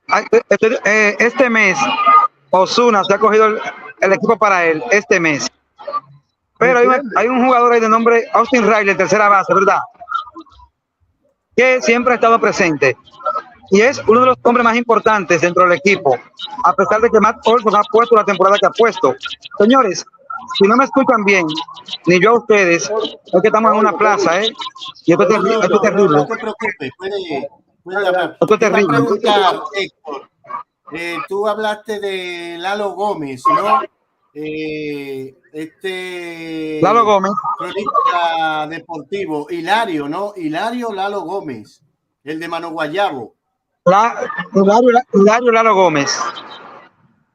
este mes, Ozuna se ha cogido el equipo para él, este mes. Pero hay un jugador ahí de nombre Austin Riley, tercera base, ¿verdad? Que siempre ha estado presente. Y es uno de los hombres más importantes dentro del equipo, a pesar de que Matt Olson ha puesto la temporada que ha puesto. Señores, si no me escuchan bien, ni yo a ustedes, es que estamos en una plaza, ¿eh? Y esto es terrible. No te preocupes, puede hablar. Esto es terrible. Preguntar, Héctor, tú hablaste de Lalo Gómez, ¿no? Lalo Gómez, cronista deportivo, Hilario, ¿no? Hilario Lalo Gómez, el de Mano Guayabo. Hilario Lalo Gómez.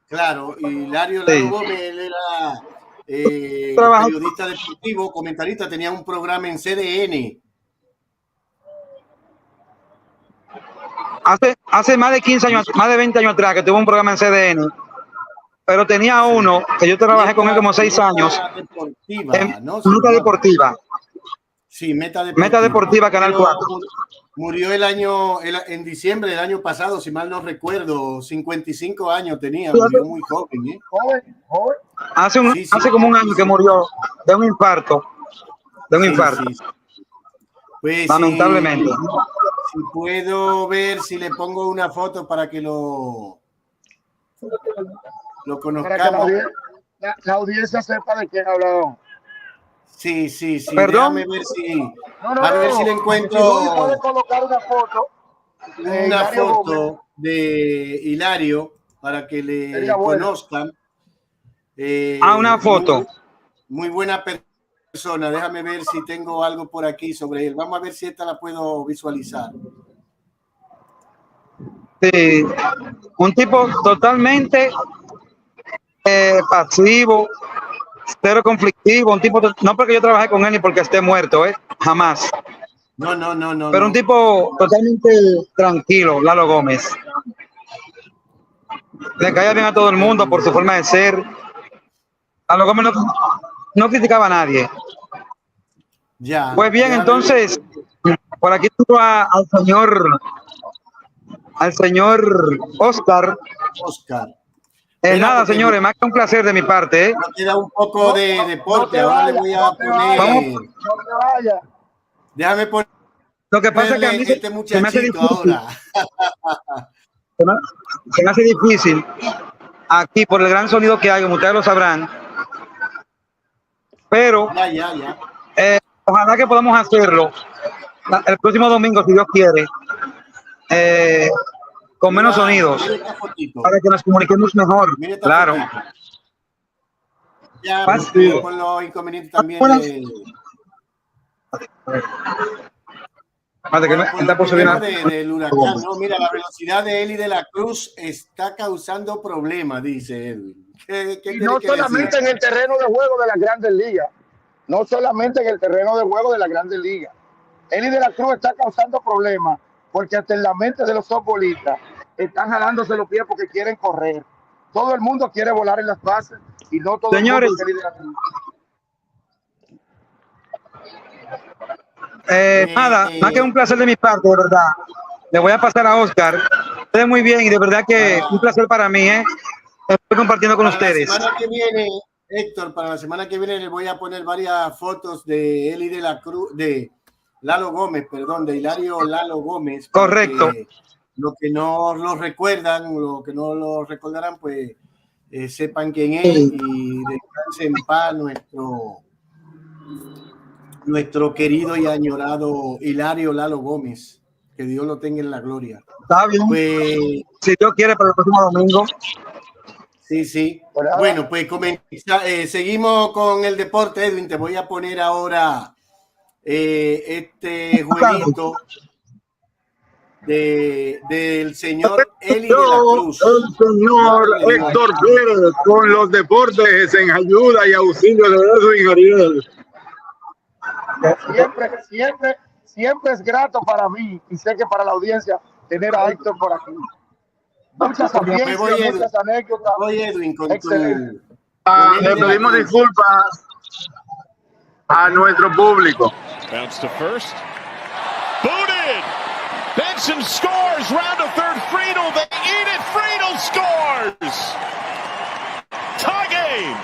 Claro, Hilario Lalo Gómez, él era periodista deportivo, comentarista, tenía un programa en CDN. Hace más de 15 años, más de 20 años atrás que tuvo un programa en CDN, pero tenía uno que yo trabajé con él como 6 años. Meta Deportiva. Sí, Meta Deportiva. Meta Deportiva, Canal 4. Murió en diciembre del año pasado, si mal no recuerdo, 55 años tenía, murió muy joven, ¿eh? Joven. Hace como un año que murió de un infarto. Sí. Pues, lamentablemente. Si puedo ver, si le pongo una foto para que lo conozcamos. Para que la audiencia sepa de quién hablamos. Sí. ¿Perdón? Déjame ver si le encuentro puede colocar una foto de Hilario para que le conozcan. Una foto. Muy buena persona. Déjame ver si tengo algo por aquí sobre él. Vamos a ver si esta la puedo visualizar. Sí, un tipo totalmente pasivo, cero conflictivo, un tipo, no porque yo trabajé con él ni porque esté muerto, jamás. No. Pero un tipo totalmente tranquilo, Lalo Gómez. Le caía bien a todo el mundo por su forma de ser. Lalo Gómez no criticaba a nadie. Ya. Pues bien, entonces, por aquí tengo al señor Oscar. Nada, señores, más que un placer de mi parte. Me queda un poco de deporte. Ahora le voy a poner. Déjame poner. Lo que pasa es que a mí este muchachito ahora. Se me hace difícil aquí por el gran sonido que hay, como ustedes lo sabrán. Pero Ya. Ojalá que podamos hacerlo el próximo domingo, si Dios quiere. con menos sonidos, para que nos comuniquemos mejor. Claro. Ya, con los inconvenientes también. Del huracán, no, mira, la velocidad de Eli de la Cruz está causando problemas, dice Edwin. Y no solamente en el terreno de juego de las Grandes Ligas, no solamente en el terreno de juego de las Grandes Ligas. Eli de la Cruz está causando problemas porque hasta en la mente de los softbolistas están jalándose los pies porque quieren correr. Todo el mundo quiere volar en las bases y no todo Señores, el mundo es Eli de la Cruz. Nada, más que un placer de mi parte, de verdad. Le voy a pasar a Oscar. Ustedes muy bien y de verdad que un placer para mí, estoy compartiendo con ustedes. La semana que viene, Héctor, para la semana que viene les voy a poner varias fotos de Eli de la Cruz, de Lalo Gómez, perdón, de Hilario Lalo Gómez. Correcto. Lo que no lo recuerdan, lo que no lo recordarán, pues sepan quién es y descanse en paz nuestro querido y añorado Hilario Lalo Gómez, que Dios lo tenga en la gloria. Está bien. Pues, si Dios quiere, para el próximo domingo. Sí. Bueno, pues seguimos con el deporte, Edwin. Te voy a poner ahora este jueguito del señor Eli de la Cruz. El señor Héctor Pérez con los deportes en ayuda y auxilio de Edwin Ariel. Siempre es grato para mí y sé que para la audiencia tener a Héctor por aquí. Muchas audiencias, muchas anécdotas. Edwin, excelente. Le pedimos disculpas a nuestro público. Bounce to first. Booted. Benson scores. Round to third. Friedel. They eat it. Friedel scores. Tie game.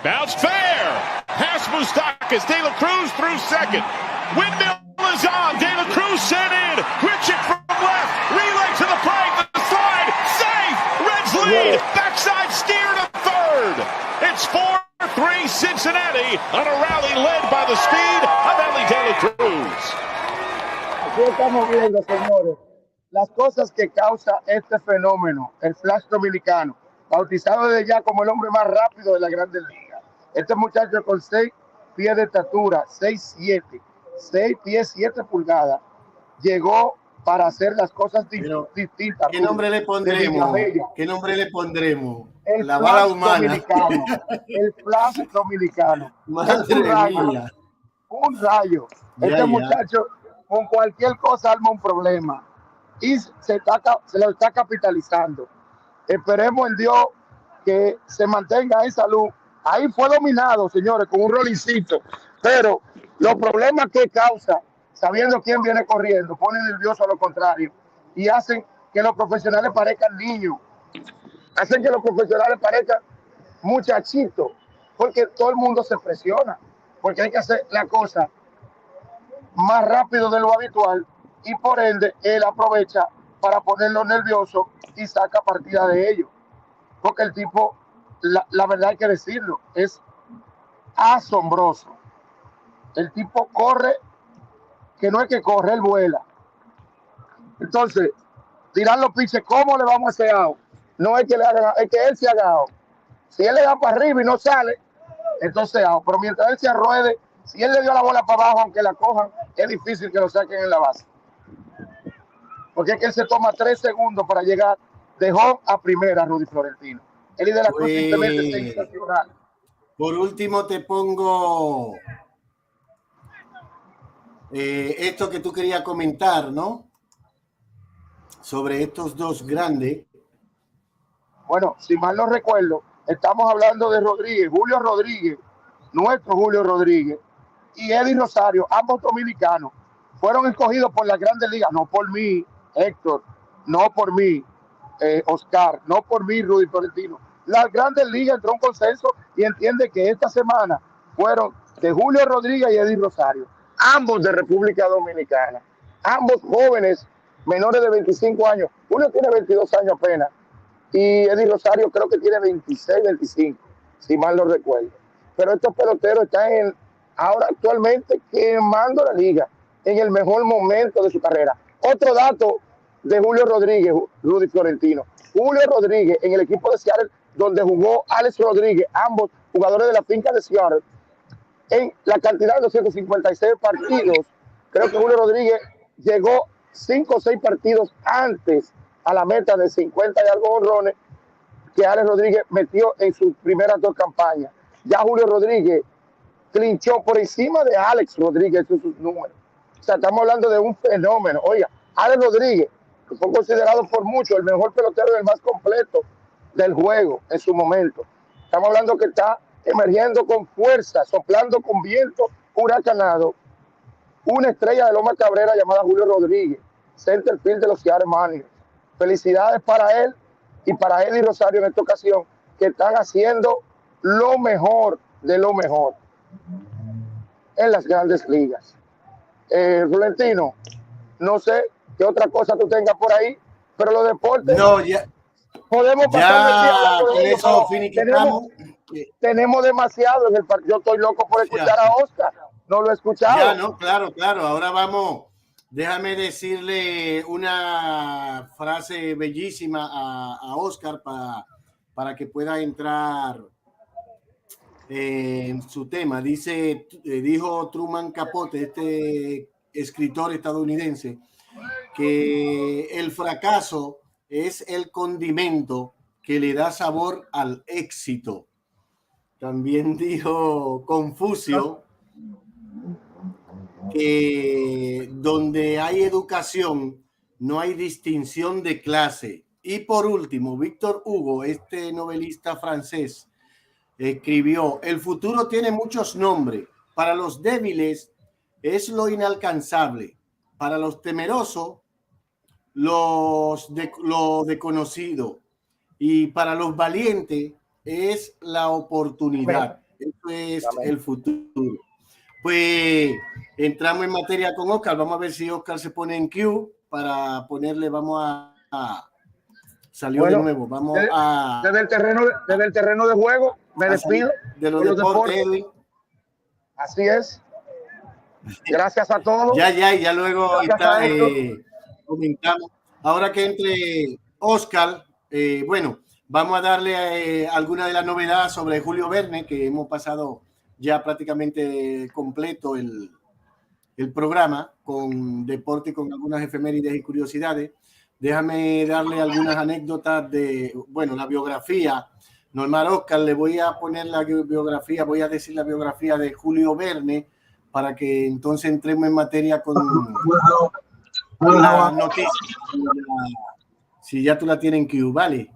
Bounce fair. Pass Moustakas. De La Cruz through second. Windmill is on. De La Cruz sent in. Richard from left. Relay to the plate. The slide. Safe. Reds lead. Backside steer to third. It's 4-3 Cincinnati on a rally led by the speed of Eli De La Cruz. Aquí estamos viendo, señores, las cosas que causa este fenómeno, el Flash dominicano, bautizado desde ya como el hombre más rápido de la Grandes Ligas. Este muchacho con 6 pies de estatura, 6'7", 6 pies 7 pulgadas, llegó para hacer las cosas distintas. ¿Qué nombre le pondremos? ¿Qué nombre le pondremos? El la bala humana. Dominicano, el Flash dominicano. Un rayo. Este muchacho con cualquier cosa arma un problema y se lo está capitalizando. Esperemos en Dios que se mantenga en salud. Ahí fue dominado, señores, con un rolincito, pero los problemas que causa, sabiendo quién viene corriendo, ponen nervioso a lo contrario y hacen que los profesionales parezcan niños, hacen que los profesionales parezcan muchachitos, porque todo el mundo se presiona, porque hay que hacer la cosa más rápido de lo habitual y por ende él aprovecha para ponerlo nervioso y saca partida de ello, porque el tipo, la verdad hay que decirlo, es asombroso. El tipo corre, que no es que corre, él vuela. Entonces, dirán los pitchers, ¿cómo le vamos a hacer out? No es que le hagan, es que él se haga out. Si él le da para arriba y no sale, entonces out. Pero mientras él se arruede, si él le dio la bola para abajo, aunque la cojan, es difícil que lo saquen en la base. Porque es que él se toma 3 segundos para llegar de home a primera, Rudy Florentino. Eli de la Cruz simplemente es sensacional. Por último te pongo esto que tú querías comentar, ¿no? Sobre estos dos grandes. Bueno, si mal no recuerdo, estamos hablando de Rodríguez, Julio Rodríguez, nuestro Julio Rodríguez, y Eddie Rosario, ambos dominicanos, fueron escogidos por las Grandes Ligas, no por mí, Héctor, no por mí, Oscar, no por mí, Rudy Florentino. Las Grandes Ligas entró un consenso y entiende que esta semana fueron de Julio Rodríguez y Eddie Rosario, ambos de República Dominicana, ambos jóvenes, menores de 25 años. Uno tiene 22 años apenas y Eddie Rosario creo que tiene 26, 25, si mal no recuerdo. Pero estos peloteros están ahora actualmente quemando la liga en el mejor momento de su carrera. Otro dato de Julio Rodríguez, Rudy Florentino. Julio Rodríguez en el equipo de Seattle, donde jugó Alex Rodríguez, ambos jugadores de la finca de Seattle, en la cantidad de 256 partidos, creo que Julio Rodríguez llegó 5 o 6 partidos antes a la meta de 50 y algo honrones que Alex Rodríguez metió en sus primeras 2 campañas. Ya Julio Rodríguez clinchó por encima de Alex Rodríguez en sus números. O sea, estamos hablando de un fenómeno. Oiga, Alex Rodríguez, que fue considerado por muchos el mejor pelotero y el más completo del juego en su momento. Estamos hablando que está emergiendo con fuerza, soplando con viento huracanado. Una estrella de Loma Cabrera llamada Julio Rodríguez, centerfield de los Seattle Mariners. Felicidades para él y para Eddie Rosario en esta ocasión, que están haciendo lo mejor de lo mejor en las grandes ligas. Florentino, no sé qué otra cosa tú tengas por ahí, pero los deportes no, ya, podemos pasar con eso finiquitamos. Tenemos demasiado en el partido. Yo estoy loco por escuchar a Oscar, no lo he escuchado. Ya, no, claro, ahora vamos, déjame decirle una frase bellísima a Oscar para que pueda entrar en su tema. Dijo Truman Capote, este escritor estadounidense, que el fracaso es el condimento que le da sabor al éxito. También dijo Confucio que donde hay educación no hay distinción de clase. Y por último, Víctor Hugo, este novelista francés, escribió: el futuro tiene muchos nombres. Para los débiles es lo inalcanzable. Para los temerosos, lo desconocido. Y para los valientes es la oportunidad. Eso es el futuro. Pues entramos en materia con Oscar. Vamos a ver si Oscar se pone en queue para ponerle, salió de nuevo. Vamos desde el terreno de juego, me despido de los deportes, Edwin. Así es. Gracias a todos. Ya luego comentamos. Ahora que entre Oscar, bueno, vamos a darle alguna de las novedades sobre Julio Verne, que hemos pasado ya prácticamente completo el programa con deporte y con algunas efemérides y curiosidades. Déjame darle algunas anécdotas de, bueno, la biografía. Normal, Oscar, le voy a poner la biografía, voy a decir la biografía de Julio Verne para que entonces entremos en materia con la noticia. Si ya tú la tienes en Q, ¿vale?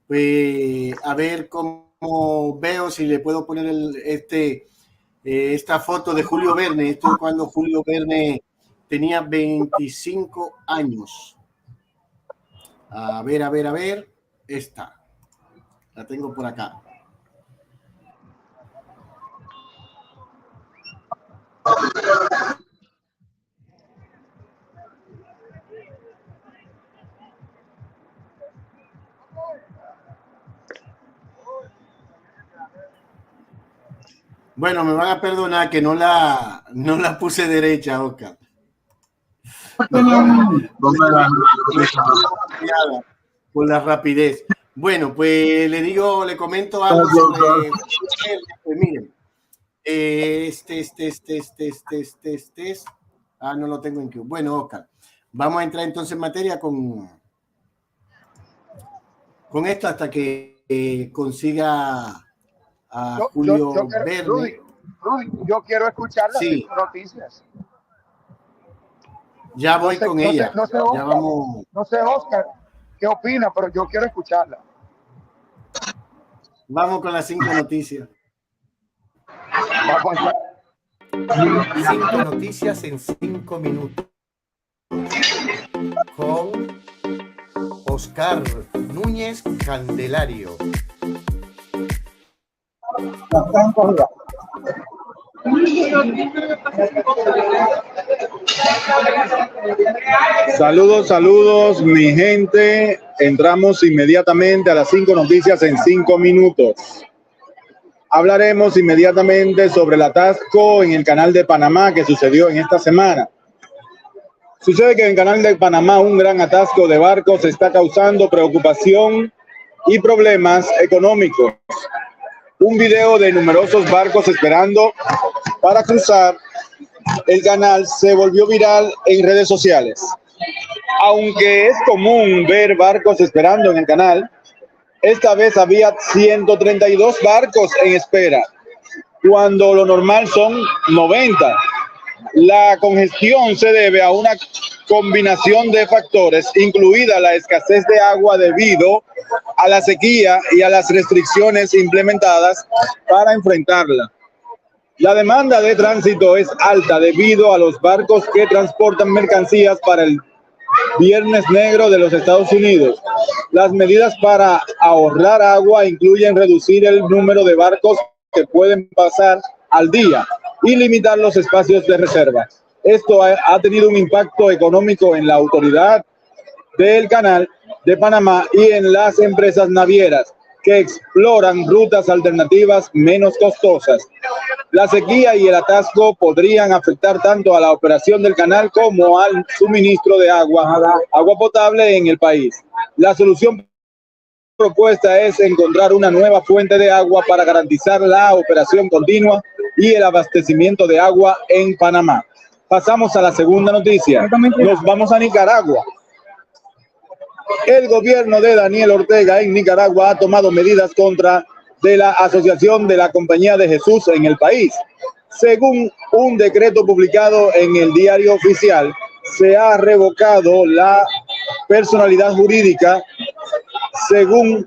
Pues a ver cómo veo, si le puedo poner esta foto de Julio Verne. Esto es cuando Julio Verne tenía 25 años. A ver. Esta. La tengo por acá. Bueno, me van a perdonar que no la puse derecha, Oscar. Por la rapidez. Bueno, pues le comento algo sobre. Pues miren, no lo tengo en Q. Bueno, Oscar, vamos a entrar entonces en materia con esto hasta que consiga a Julio Verne. Rudy, yo quiero escuchar las noticias. Ya voy con ella. No sé, Oscar, qué opina, pero yo quiero escucharla. Vamos con las 5 noticias. Vamos allá. 5 noticias en 5 minutos. Con Oscar Núñez Candelario. Saludos, mi gente. Entramos inmediatamente a las 5 noticias en 5 minutos. Hablaremos inmediatamente sobre el atasco en el canal de Panamá que sucedió en esta semana. Sucede que en el Canal de Panamá un gran atasco de barcos está causando preocupación y problemas económicos. Un video de numerosos barcos esperando para cruzar el canal se volvió viral en redes sociales. Aunque es común ver barcos esperando en el canal, esta vez había 132 barcos en espera, cuando lo normal son 90. La congestión se debe a una combinación de factores, incluida la escasez de agua debido a la sequía y a las restricciones implementadas para enfrentarla. La demanda de tránsito es alta debido a los barcos que transportan mercancías para el Viernes Negro de los Estados Unidos. Las medidas para ahorrar agua incluyen reducir el número de barcos que pueden pasar al día y limitar los espacios de reserva. Esto ha tenido un impacto económico en la autoridad del Canal de Panamá y en las empresas navieras que exploran rutas alternativas menos costosas. La sequía y el atasco podrían afectar tanto a la operación del canal como al suministro de agua potable en el país. La solución propuesta es encontrar una nueva fuente de agua para garantizar la operación continua y el abastecimiento de agua en Panamá. Pasamos a la segunda noticia. Nos vamos a Nicaragua. El gobierno de Daniel Ortega en Nicaragua ha tomado medidas contra de la Asociación de la Compañía de Jesús en el país. Según un decreto publicado en el Diario Oficial, se ha revocado la personalidad jurídica según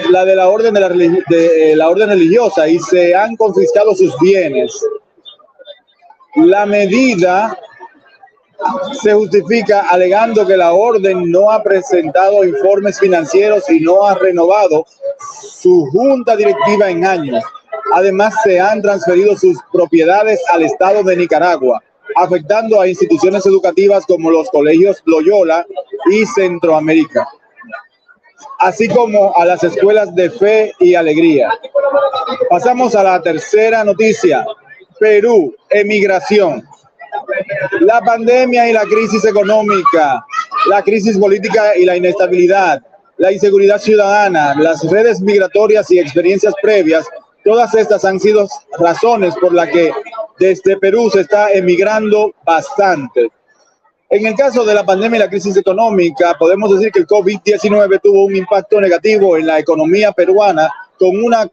la orden de la orden religiosa y se han confiscado sus bienes. La medida se justifica alegando que la orden no ha presentado informes financieros y no ha renovado su junta directiva en años. Además, se han transferido sus propiedades al Estado de Nicaragua, afectando a instituciones educativas como los colegios Loyola y Centroamérica, así como a las escuelas de Fe y Alegría. Pasamos a la tercera noticia. Perú, emigración. La pandemia y la crisis económica, la crisis política y la inestabilidad, la inseguridad ciudadana, las redes migratorias y experiencias previas, todas estas han sido razones por las que desde Perú se está emigrando bastante. En el caso de la pandemia y la crisis económica, podemos decir que el COVID-19 tuvo un impacto negativo en la economía peruana con una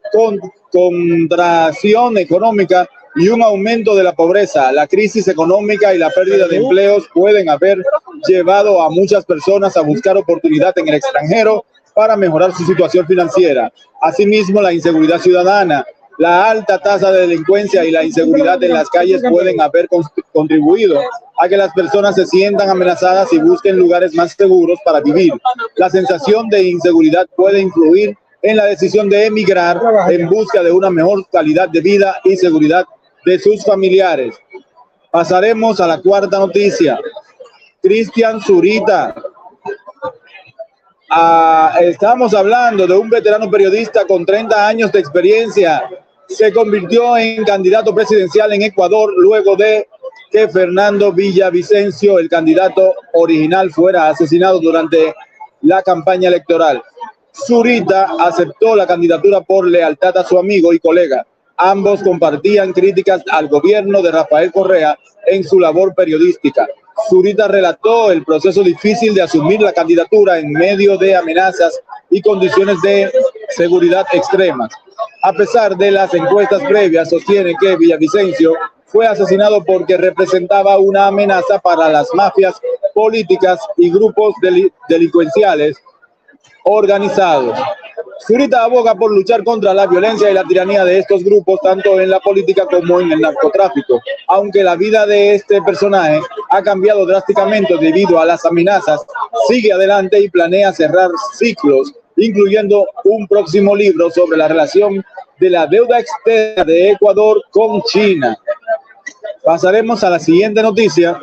contracción económica y un aumento de la pobreza. La crisis económica y la pérdida de empleos pueden haber llevado a muchas personas a buscar oportunidad en el extranjero para mejorar su situación financiera. Asimismo, la inseguridad ciudadana, la alta tasa de delincuencia y la inseguridad en las calles pueden haber contribuido a que las personas se sientan amenazadas y busquen lugares más seguros para vivir. La sensación de inseguridad puede influir en la decisión de emigrar en busca de una mejor calidad de vida y seguridad de sus familiares. Pasaremos a la cuarta noticia. Cristian Zurita. Estamos hablando de un veterano periodista con 30 años de experiencia. Se convirtió en candidato presidencial en Ecuador luego de que Fernando Villavicencio, el candidato original, fuera asesinado durante la campaña electoral. Zurita aceptó la candidatura por lealtad a su amigo y colega. Ambos compartían críticas al gobierno de Rafael Correa en su labor periodística. Zurita relató el proceso difícil de asumir la candidatura en medio de amenazas y condiciones de seguridad extremas. A pesar de las encuestas previas, sostiene que Villavicencio fue asesinado porque representaba una amenaza para las mafias políticas y grupos delincuenciales organizados. Zurita aboga por luchar contra la violencia y la tiranía de estos grupos, tanto en la política como en el narcotráfico. Aunque la vida de este personaje ha cambiado drásticamente debido a las amenazas, sigue adelante y planea cerrar ciclos, incluyendo un próximo libro sobre la relación de la deuda externa de Ecuador con China. Pasaremos a la siguiente noticia.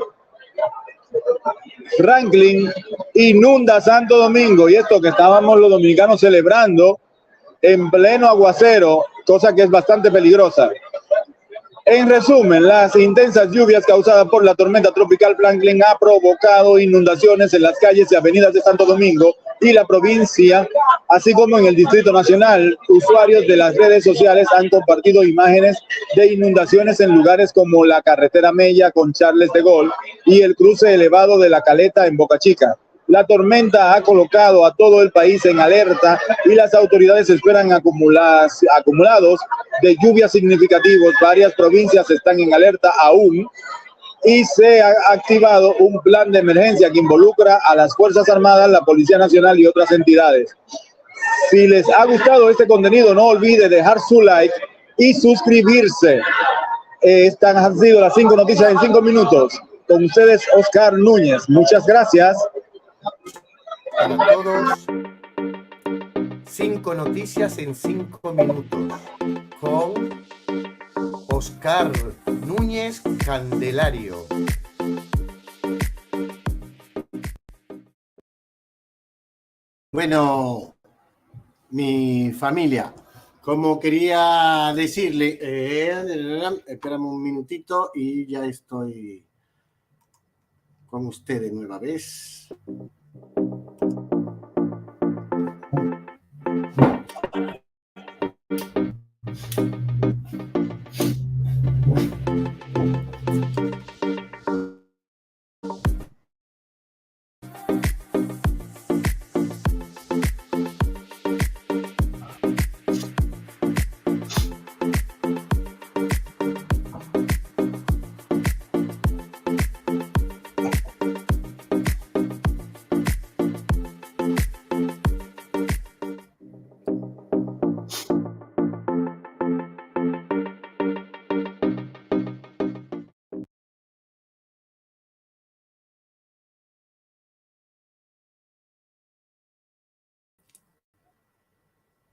Franklin inunda Santo Domingo, y esto que estábamos los dominicanos celebrando en pleno aguacero, cosa que es bastante peligrosa. En resumen, las intensas lluvias causadas por la tormenta tropical Franklin ha provocado inundaciones en las calles y avenidas de Santo Domingo y la provincia, así como en el Distrito Nacional. Usuarios de las redes sociales han compartido imágenes de inundaciones en lugares como la carretera Mella con Charles de Gaulle y el cruce elevado de la Caleta en Boca Chica. La tormenta ha colocado a todo el país en alerta y las autoridades esperan acumulados de lluvias significativos. Varias provincias están en alerta aún y se ha activado un plan de emergencia que involucra a las Fuerzas Armadas, la Policía Nacional y otras entidades. Si les ha gustado este contenido, no olvide dejar su like y suscribirse. Estas han sido las 5 noticias en 5 minutos. Con ustedes, Oscar Núñez. Muchas gracias. Para todos, 5 noticias en 5 minutos con Oscar Núñez Candelario. Bueno, mi familia, como quería decirle, espérame un minutito y ya estoy con ustedes nueva vez.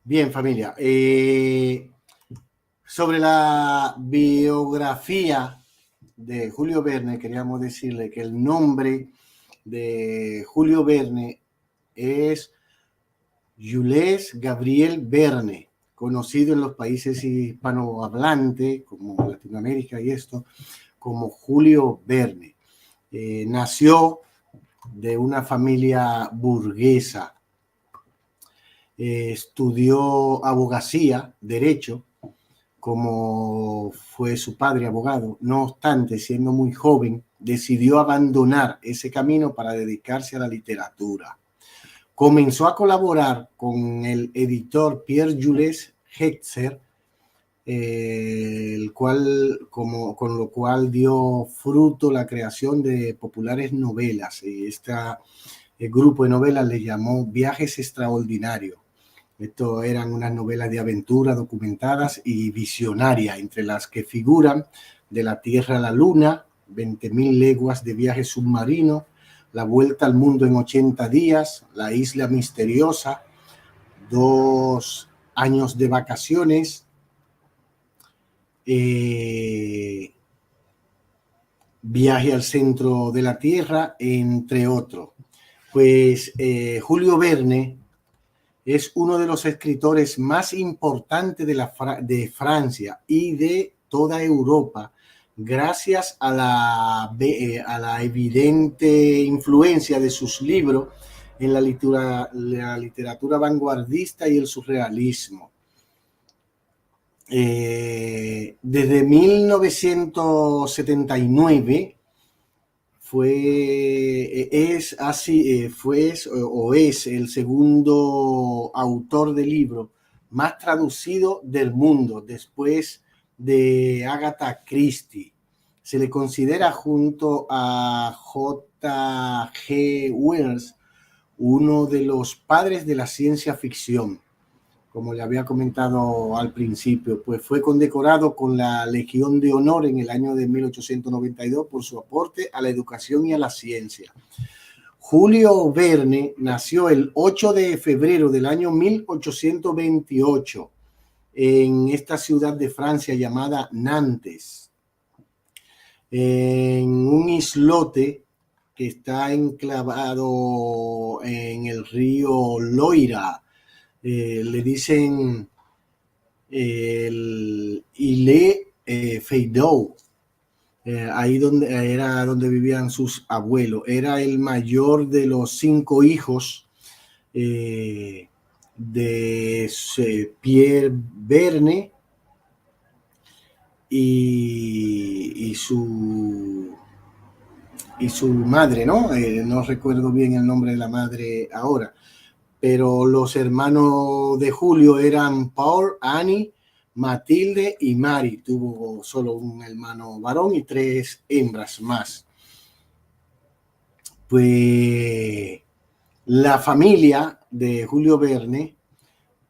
Bien, familia. Sobre la biografía de Julio Verne, queríamos decirle que el nombre de Julio Verne es Jules Gabriel Verne, conocido en los países hispanohablantes, como Latinoamérica y esto, como Julio Verne. Nació de una familia burguesa. Estudió abogacía, derecho, como fue su padre abogado. No obstante, siendo muy joven, decidió abandonar ese camino para dedicarse a la literatura. Comenzó a colaborar con el editor Pierre-Jules Hechtzer, con lo cual dio fruto la creación de populares novelas. El grupo de novelas le llamó Viajes Extraordinarios. Esto eran unas novelas de aventura documentadas y visionarias, entre las que figuran De la Tierra a la Luna, 20.000 leguas de viaje submarino, La Vuelta al Mundo en 80 días, La Isla Misteriosa, 2 años de vacaciones, Viaje al centro de la Tierra, entre otros. Pues Julio Verne es uno de los escritores más importantes de Francia y de toda Europa, gracias a la evidente influencia de sus libros en la literatura vanguardista y el surrealismo. Desde 1979 es el segundo autor de libro más traducido del mundo, después de Agatha Christie. Se le considera, junto a J.G. Wells, uno de los padres de la ciencia ficción. Como le había comentado al principio, pues fue condecorado con la Legión de Honor en el año de 1892 por su aporte a la educación y a la ciencia. Julio Verne nació el 8 de febrero del año 1828 en esta ciudad de Francia llamada Nantes, en un islote que está enclavado en el río Loira. Le dicen el Ile Feydeau, ahí era donde vivían sus abuelos. Era el mayor de los 5 hijos de Pierre Verne y su madre, ¿no? No recuerdo bien el nombre de la madre ahora, pero los hermanos de Julio eran Paul, Annie, Matilde y Mary. Tuvo solo un hermano varón y 3 hembras más. Pues la familia de Julio Verne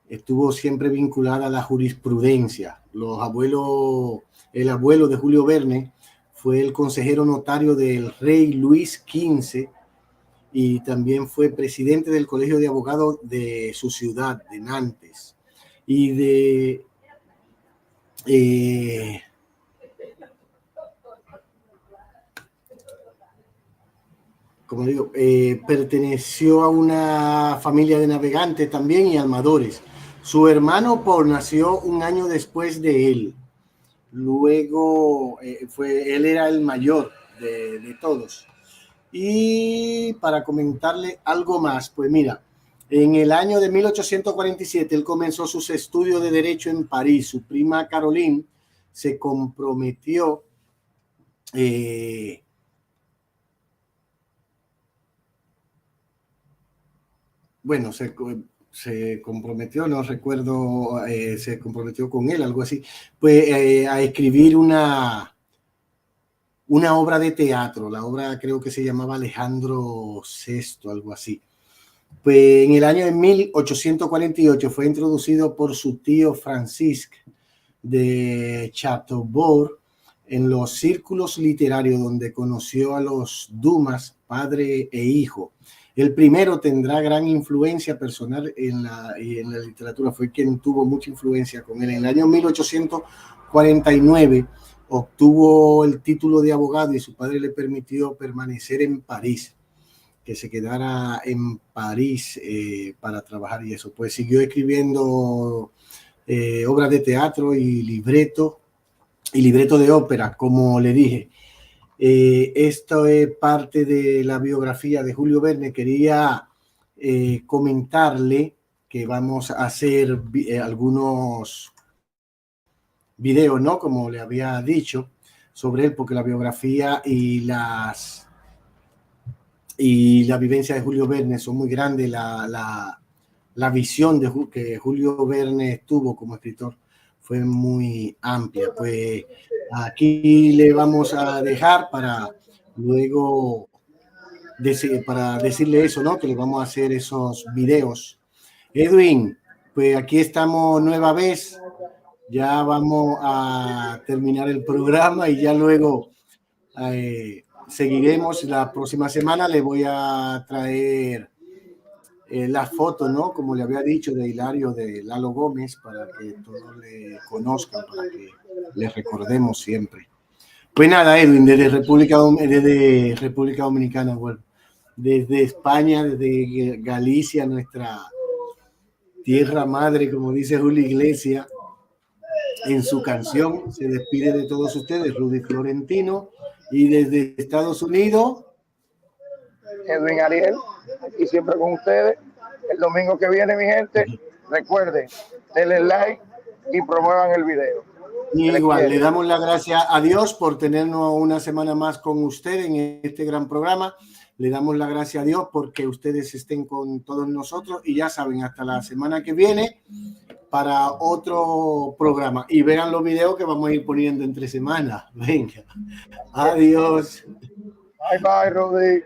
estuvo siempre vinculada a la jurisprudencia. El abuelo de Julio Verne fue el consejero notario del rey Luis XV y también fue presidente del colegio de abogados de su ciudad, de Nantes. Y como digo, perteneció a una familia de navegantes también y armadores. Su hermano Paul nació un año después de él. Luego él era el mayor de todos. Y para comentarle algo más, pues mira, en el año de 1847 él comenzó sus estudios de Derecho en París. Su prima Caroline se comprometió se comprometió, no recuerdo, se comprometió con él, algo así, pues a escribir una obra de teatro. La obra creo que se llamaba Alejandro VI, algo así. Pues en el año de 1848 fue introducido por su tío Francisque de Chateaubourg en los círculos literarios donde conoció a los Dumas, padre e hijo. El primero tendrá gran influencia personal en la literatura, fue quien tuvo mucha influencia con él. En el año 1849 obtuvo el título de abogado y su padre le permitió permanecer en París, que se quedara en París para trabajar y eso. Pues siguió escribiendo obras de teatro y libreto de ópera, como le dije. Esto es parte de la biografía de Julio Verne. Quería comentarle que vamos a hacer algunos videos, ¿no? Como le había dicho sobre él, porque la biografía y la vivencia de Julio Verne son muy grandes. La visión que Julio Verne tuvo como escritor fue muy amplia. Pues aquí le vamos a dejar para luego para decirle eso, ¿no? Que le vamos a hacer esos videos. Edwin, pues aquí estamos nueva vez. Ya vamos a terminar el programa y ya luego seguiremos. La próxima semana le voy a traer las fotos, ¿no? Como le había dicho, de Hilario, de Lalo Gómez, para que todos le conozcan, para que le recordemos siempre. Pues nada, Edwin, desde República Dominicana, bueno, desde España, desde Galicia, nuestra tierra madre, como dice Julio Iglesias en su canción, se despide de todos ustedes, Rudy Florentino, y desde Estados Unidos, Edwin Ariel, aquí siempre con ustedes. El domingo que viene, mi gente, recuerden, denle like y promuevan el video. Y igual, le damos las gracias a Dios por tenernos una semana más con usted en este gran programa. Le damos las gracias a Dios porque ustedes estén con todos nosotros y ya saben, hasta la semana que viene para otro programa. Y vean los videos que vamos a ir poniendo entre semanas. Venga, adiós. Bye, bye, Rudy.